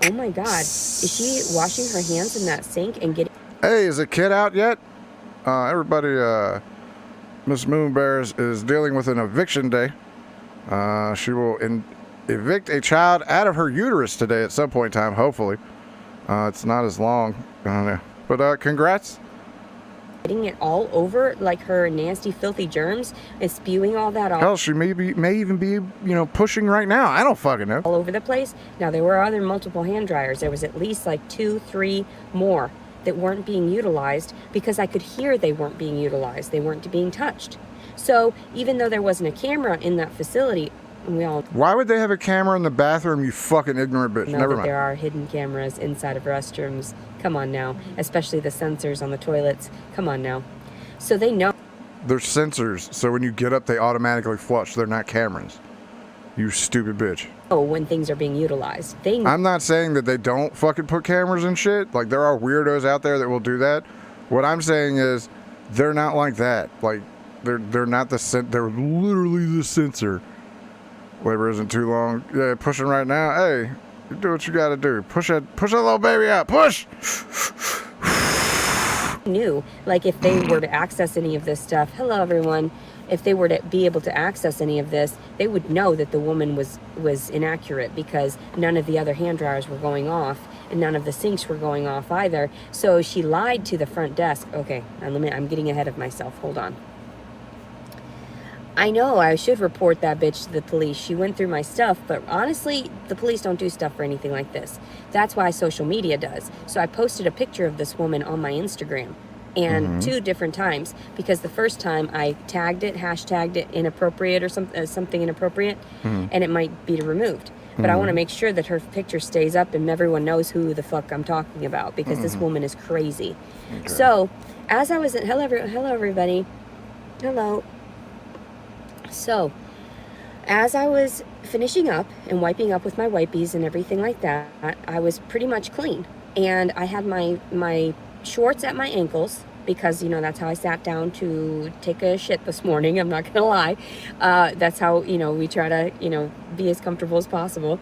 Oh my God, is she washing her hands in that sink and getting... Hey, is the kid out yet? Everybody, Miss Moonbears is dealing with an eviction day. She will evict a child out of her uterus today at some point in time, hopefully. It's not as long. I don't know. But congrats. Getting it all over, like her nasty, filthy germs, and spewing all that off. Hell, she may even be, pushing right now. I don't fucking know. All over the place. Now, there were other multiple hand dryers. There was at least like 2, 3 more that weren't being utilized because I could hear they weren't being utilized. They weren't being touched. So even though there wasn't a camera in that facility, we all... Why would they have a camera in the bathroom, you fucking ignorant bitch? know Never that mind. There are hidden cameras inside of restrooms. Come on now. Especially the sensors on the toilets. Come on now. So they know. They're sensors, so when you get up, they automatically flush. They're not cameras. You stupid bitch. When things are being utilized. I'm not saying that they don't fucking put cameras and shit. Like, there are weirdos out there that will do that. What I'm saying is, they're not like that. Like, they're not they're literally the sensor. Labor isn't too long. Yeah, pushing right now. Hey, you do what you gotta do. Push that little baby out. Push! Knew, like, if they were to access any of this stuff, hello everyone, if they were to be able to access any of this, they would know that the woman was inaccurate because none of the other hand dryers were going off and none of the sinks were going off either. So she lied to the front desk. Okay, I'm getting ahead of myself. Hold on. I know I should report that bitch to the police. She went through my stuff, but honestly, the police don't do stuff for anything like this. That's why social media does. So I posted a picture of this woman on my Instagram, and 2 different times, because the first time I tagged it, hashtagged it inappropriate or something inappropriate, and it might be removed. But I want to make sure that her picture stays up and everyone knows who the fuck I'm talking about, because this woman is crazy. Okay. So, as I was hello everybody. Hello. So, as I was finishing up and wiping up with my wipies and everything like that, I was pretty much clean. And I had my shorts at my ankles because, that's how I sat down to take a shit this morning. I'm not going to lie. That's how, we try to, be as comfortable as possible.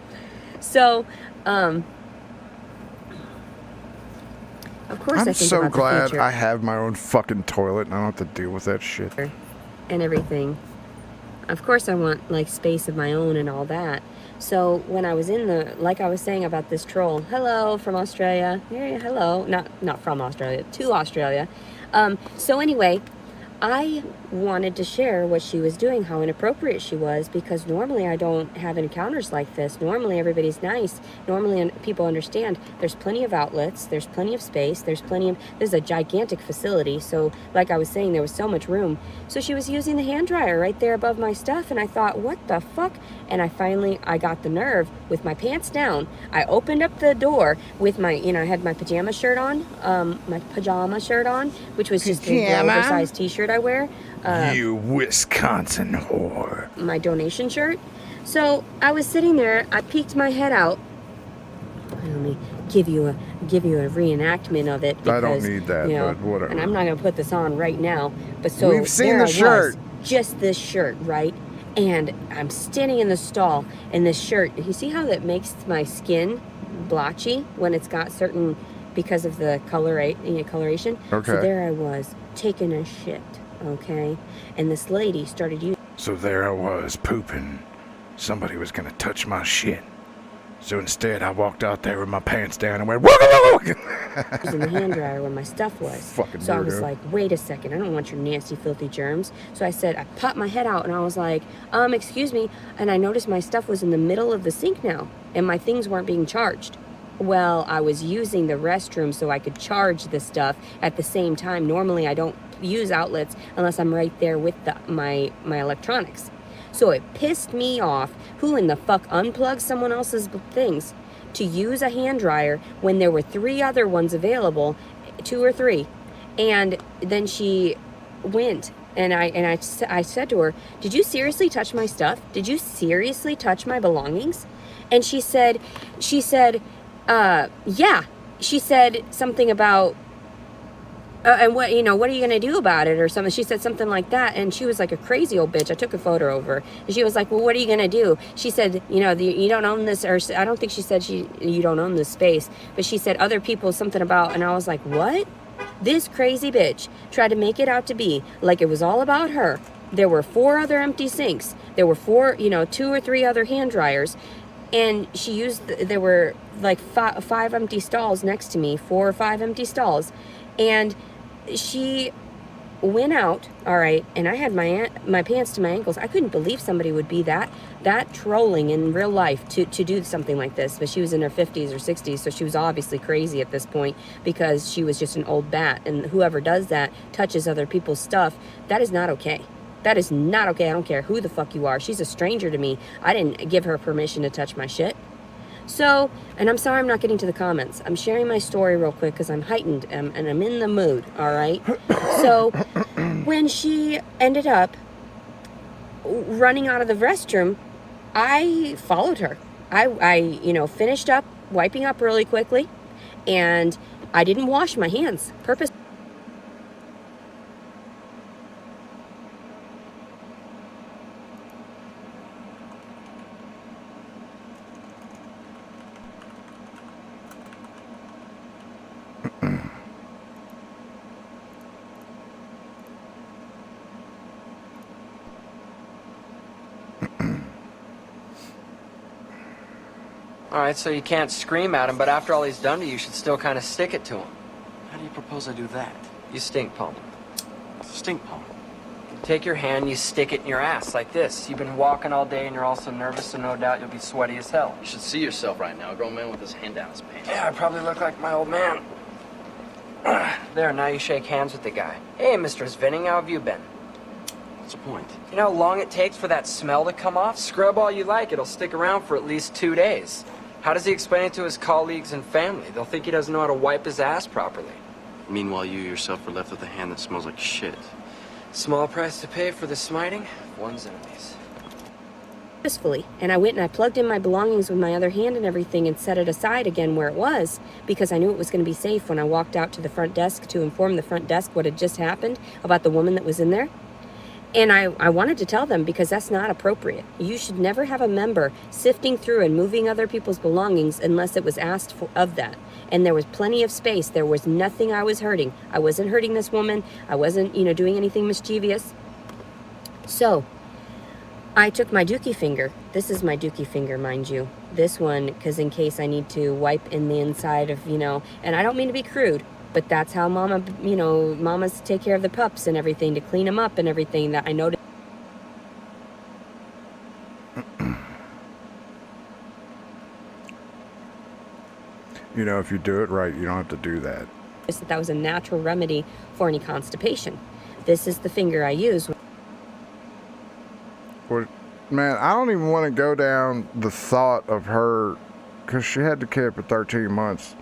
So, of course, I'm so glad I have my own fucking toilet and I don't have to deal with that shit. And everything. Of course I want, like, space of my own and all that. So when I was like I was saying about this troll, hello from Australia. Yeah, hello. Not from Australia, to Australia. So anyway, I wanted to share what she was doing, how inappropriate she was, because normally I don't have encounters like this. Normally everybody's nice. Normally people understand there's plenty of outlets, there's plenty of space, this is a gigantic facility. So like I was saying, there was so much room. So she was using the hand dryer right there above my stuff, and I thought, what the fuck? And I got the nerve with my pants down. I opened up the door with my, I had my pajama shirt on, which was just the oversized t-shirt I wear. You Wisconsin whore. My donation shirt. So I was sitting there, I peeked my head out. Let me give you a reenactment of it. Because, I don't need that, but whatever. And I'm not going to put this on right now. But so we've seen the shirt. Just this shirt, right? And I'm standing in the stall, and this shirt, you see how that makes my skin blotchy when it's got certain, because of the coloration? Okay. So there I was, taking a shit, okay? And this lady started using... So there I was, pooping. Somebody was gonna touch my shit. So instead, I walked out there with my pants down and went, using the hand dryer where my stuff was. Fucking so weirdo. I was like, wait a second, I don't want your nasty, filthy germs. So I said, I popped my head out and I was like, excuse me. And I noticed my stuff was in the middle of the sink now and my things weren't being charged. Well, I was using the restroom so I could charge the stuff at the same time. Normally, I don't use outlets unless I'm right there with my electronics. So it pissed me off. Who in the fuck unplugs someone else's things to use a hand dryer when there were 3 other ones available, 2 or 3? And then she went And I said to her, did you seriously touch my stuff? Did you seriously touch my belongings? And she said, yeah. She said something about, and what are you going to do about it or something? She said something like that. And she was like a crazy old bitch. I took a photo of her. And she was like, well, what are you going to do? She said, you don't own this, or I don't think she said you don't own this space, but she said other people, something about, and I was like, what? This crazy bitch tried to make it out to be like it was all about her. There were 4 other empty sinks. There were 2 or 3 other hand dryers. And she used, there were like 5 empty stalls next to me, 4 or 5 empty stalls. And she went out, all right, and I had my pants to my ankles. I couldn't believe somebody would be that trolling in real life to do something like this. But she was in her 50s or 60s, so she was obviously crazy at this point because she was just an old bat. And whoever does that, touches other people's stuff, that is not okay. That is not okay. I don't care who the fuck you are. She's a stranger to me. I didn't give her permission to touch my shit. So, and I'm sorry I'm not getting to the comments. I'm sharing my story real quick because I'm heightened and I'm in the mood, all right? So, when she ended up running out of the restroom, I followed her. I finished up wiping up really quickly, and I didn't wash my hands purposely. Alright, so you can't scream at him, but after all he's done to you, you should still kind of stick it to him. How do you propose I do that? You stink palm. Stink palm. Take your hand, you stick it in your ass, like this. You've been walking all day and you're also nervous, so no doubt you'll be sweaty as hell. You should see yourself right now, a grown man with his hand down his pants. Yeah, I probably look like my old man. There, now you shake hands with the guy. Hey, Mr. Svenning, how have you been? What's the point? You know how long it takes for that smell to come off? Scrub all you like, it'll stick around for at least 2 days. How does he explain it to his colleagues and family? They'll think he doesn't know how to wipe his ass properly. Meanwhile, you yourself are left with a hand that smells like shit. Small price to pay for the smiting of one's enemies. Purposefully, and I went and I plugged in my belongings with my other hand and everything and set it aside again where it was because I knew it was going to be safe when I walked out to the front desk to inform the front desk what had just happened about the woman that was in there. And I wanted to tell them because that's not appropriate. You should never have a member sifting through and moving other people's belongings unless it was asked of that. And there was plenty of space. There was nothing I was hurting. I wasn't hurting this woman. I wasn't, doing anything mischievous. So I took my dookie finger. This is my dookie finger, mind you. This one, because in case I need to wipe in the inside of, and I don't mean to be crude, but that's how mamas take care of the pups and everything, to clean them up and everything that I noticed. If you do it right, you don't have to do that. That was a natural remedy for any constipation. This is the finger I use. Well, man, I don't even want to go down the thought of her, because she had the kid for 13 months.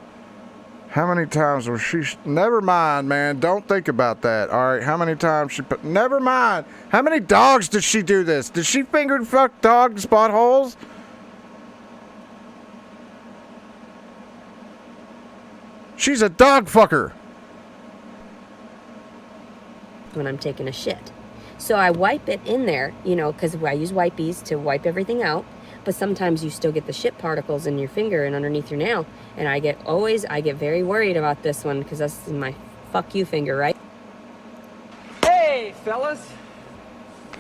How many times was she... Never mind, man. Don't think about that, all right? How many times she... Never mind. How many dogs did she do this? Did she finger and fuck dogs' buttholes? She's a dog fucker. When I'm taking a shit. So I wipe it in there, because I use wipies to wipe everything out. But sometimes you still get the shit particles in your finger and underneath your nail. And I get very worried about this one because that's my fuck you finger, right? Hey, fellas.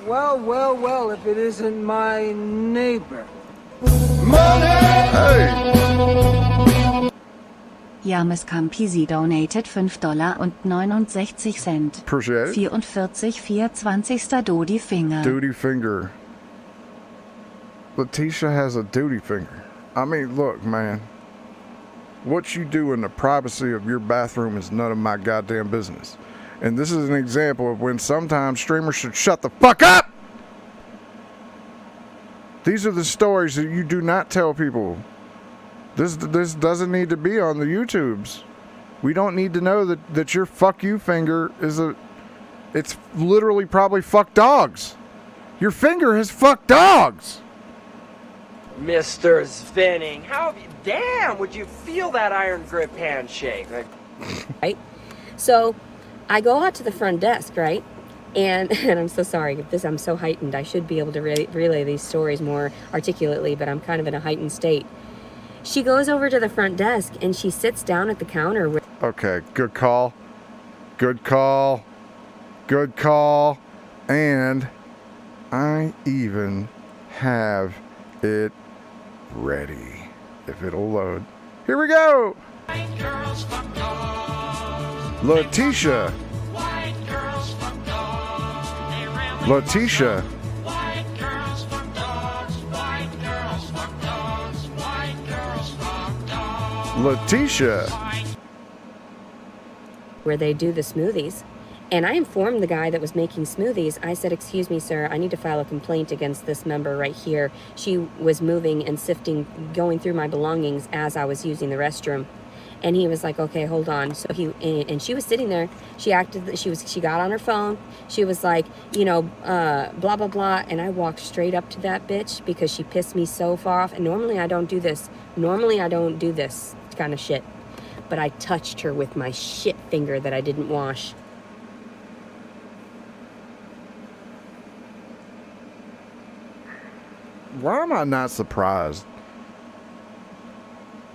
Well, if it isn't my neighbor. James Campisi donated $5.69. Appreciate it. 44 Dodi Finger. Duty finger. Letitia has a duty finger. I mean, look, man. What you do in the privacy of your bathroom is none of my goddamn business. And this is an example of when sometimes streamers should shut the fuck up! These are the stories that you do not tell people. This doesn't need to be on the YouTubes. We don't need to know that your fuck you finger is It's literally probably fucked dogs. Your finger has fucked dogs. Mr. Zvinning, how damn would you feel that iron grip handshake? Right? So I go out to the front desk, right? And I'm so sorry, I'm so heightened. I should be able to relay these stories more articulately, but I'm kind of in a heightened state. She goes over to the front desk and she sits down at the counter. Okay, good call. Good call. Good call. And I even have it ready. If it'll load. Here we go! Letitia. Letitia. Letitia. Where they do the smoothies. And I informed the guy that was making smoothies. I said, excuse me, sir, I need to file a complaint against this member right here. She was moving and sifting, going through my belongings as I was using the restroom. And he was like, okay, hold on. So and she was sitting there. She got on her phone. She was like, you know, blah, blah, blah. And I walked straight up to that bitch because she pissed me so far off. And normally I don't do this. Normally I don't do this kind of shit. But I touched her with my shit finger that I didn't wash. Why am I not surprised?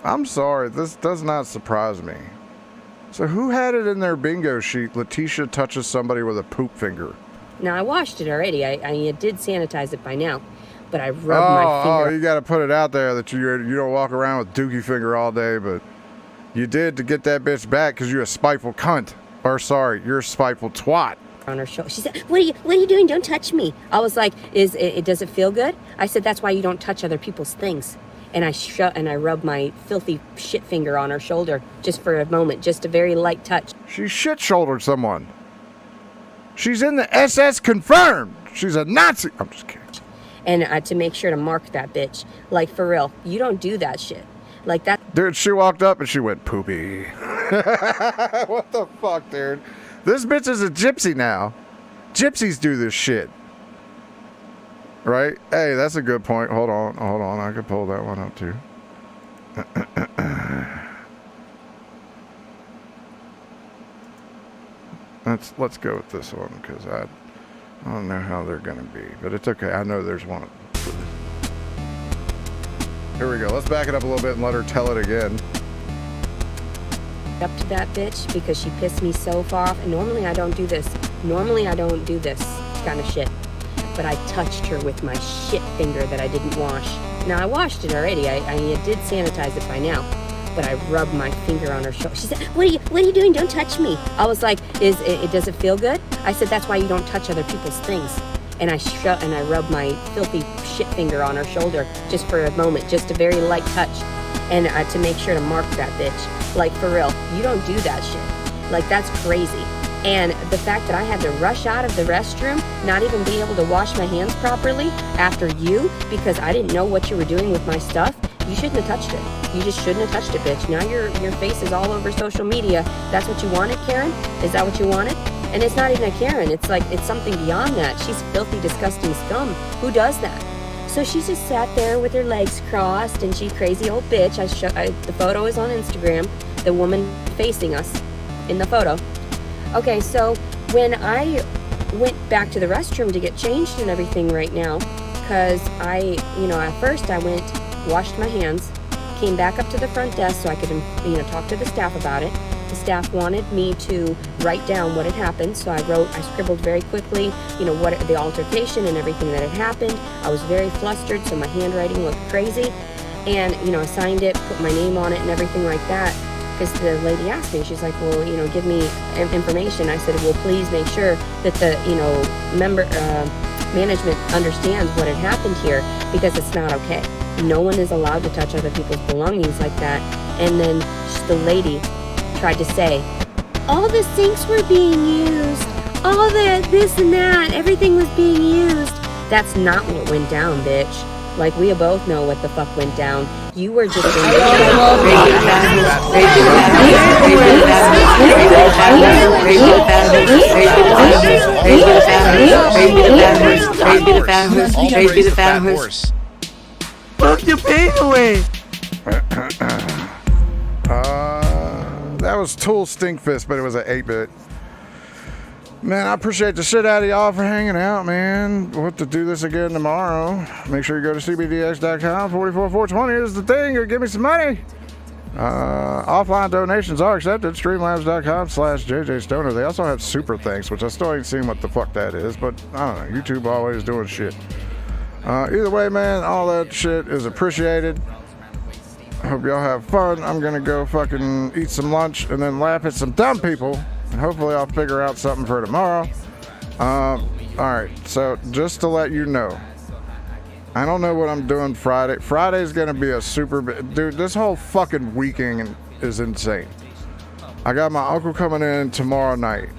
I'm sorry, this does not surprise me. So who had it in their bingo sheet? Letitia touches somebody with a poop finger. Now, I washed it already. I did sanitize it by now. But I rubbed my finger. Oh, you got to put it out there that you don't walk around with dookie finger all day, but you did to get that bitch back because you're a spiteful cunt. Or sorry, you're a spiteful twat. On her shoulder. She said, what are you doing? Don't touch me. I was like, does it feel good? I said, that's why you don't touch other people's things. And I rubbed my filthy shit finger on her shoulder just for a moment, just a very light touch. She shit-shouldered someone. She's in the SS confirmed. She's a Nazi. I'm just kidding. And to make sure to mark that bitch. Like, for real, you don't do that shit. Like that. Dude, she walked up and she went poopy. What the fuck, dude? This bitch is a gypsy now. Gypsies do this shit. Right? Hey, that's a good point. Hold on. I could pull that one up too. Let's go with this one because I don't know how they're gonna be, but it's okay. I know there's one. Here we go. Let's back it up a little bit and let her tell it again. Up to that bitch because she pissed me so far off. And normally I don't do this. Normally I don't do this kind of shit. But I touched her with my shit finger that I didn't wash. Now, I washed it already. I did sanitize it by now. But I rubbed my finger on her shoulder. She said, what are you doing? Don't touch me. I was like, does it feel good? I said, that's why you don't touch other people's things. And I rubbed my filthy shit finger on her shoulder just for a moment, just a very light touch. And to make sure to mark that bitch. Like, for real, you don't do that shit. Like, that's crazy. And the fact that I had to rush out of the restroom, not even being able to wash my hands properly after you, because I didn't know what you were doing with my stuff, you shouldn't have touched it. You just shouldn't have touched it, bitch. Now your face is all over social media. That's what you wanted, Karen? Is that what you wanted? And it's not even a Karen. It's like, it's something beyond that. She's filthy, disgusting scum. Who does that? So she just sat there with her legs crossed, and she's crazy old bitch. The photo is on Instagram. The woman facing us in the photo. Okay, so when I went back to the restroom to get changed and everything right now, because at first I went, washed my hands, came back up to the front desk so I could, talk to the staff about it. The staff wanted me to write down what had happened, so I scribbled very quickly, what the altercation and everything that had happened. I was very flustered, so my handwriting looked crazy, and, I signed it, put my name on it and everything like that. Because the lady asked me, she's like, well, give me information. I said, well, please make sure that the, management understands what had happened here, because it's not okay. No one is allowed to touch other people's belongings like that. And then the lady tried to say, all the sinks were being used, all the this and that, everything was being used. That's not what went down, bitch. Like, we both know what the fuck went down. You were just Fuck your pain away. That was Tool Stinkfist, but it was an 8-bit. Man, I appreciate the shit out of y'all for hanging out, man. We'll have to do this again tomorrow. Make sure you go to cbdx.com. 44420 is the thing, or give me some money. Offline donations are accepted. Streamlabs.com/JJStoner. They also have super thanks, which I still ain't seen what the fuck that is, but I don't know. YouTube always doing shit. Either way, man, all that shit is appreciated. Hope y'all have fun. I'm gonna go fucking eat some lunch and then laugh at some dumb people. And hopefully I'll figure out something for tomorrow. Alright, so just to let you know, I don't know what I'm doing Friday. Friday's gonna be a super dude, this whole fucking weekend is insane. I got my uncle coming in tomorrow night.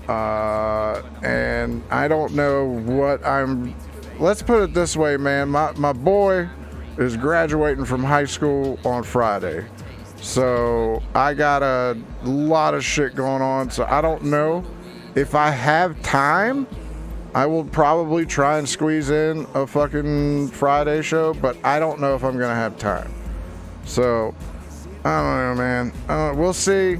And I don't know what let's put it this way, man. My boy is graduating from high school on Friday. So I got a lot of shit going on, so I don't know. If I have time, I will probably try and squeeze in a fucking Friday show, but I don't know if I'm gonna have time. So, I don't know, man. We'll see.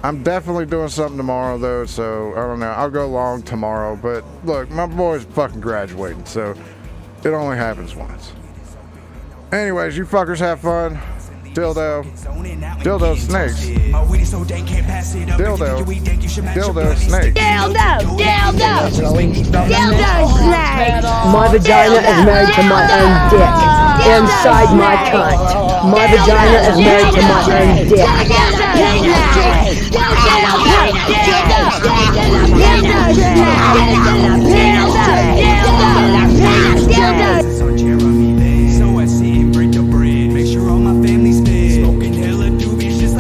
I'm definitely doing something tomorrow, though, so I don't know. I'll go long tomorrow, but look, my boy's fucking graduating, so it only happens once. Anyways, you fuckers have fun. Dildo snakes. Dildo snakes. Dildo snakes. My vagina is married to my own dick. Inside my cunt. My vagina is married to my own dick. Dildo snakes.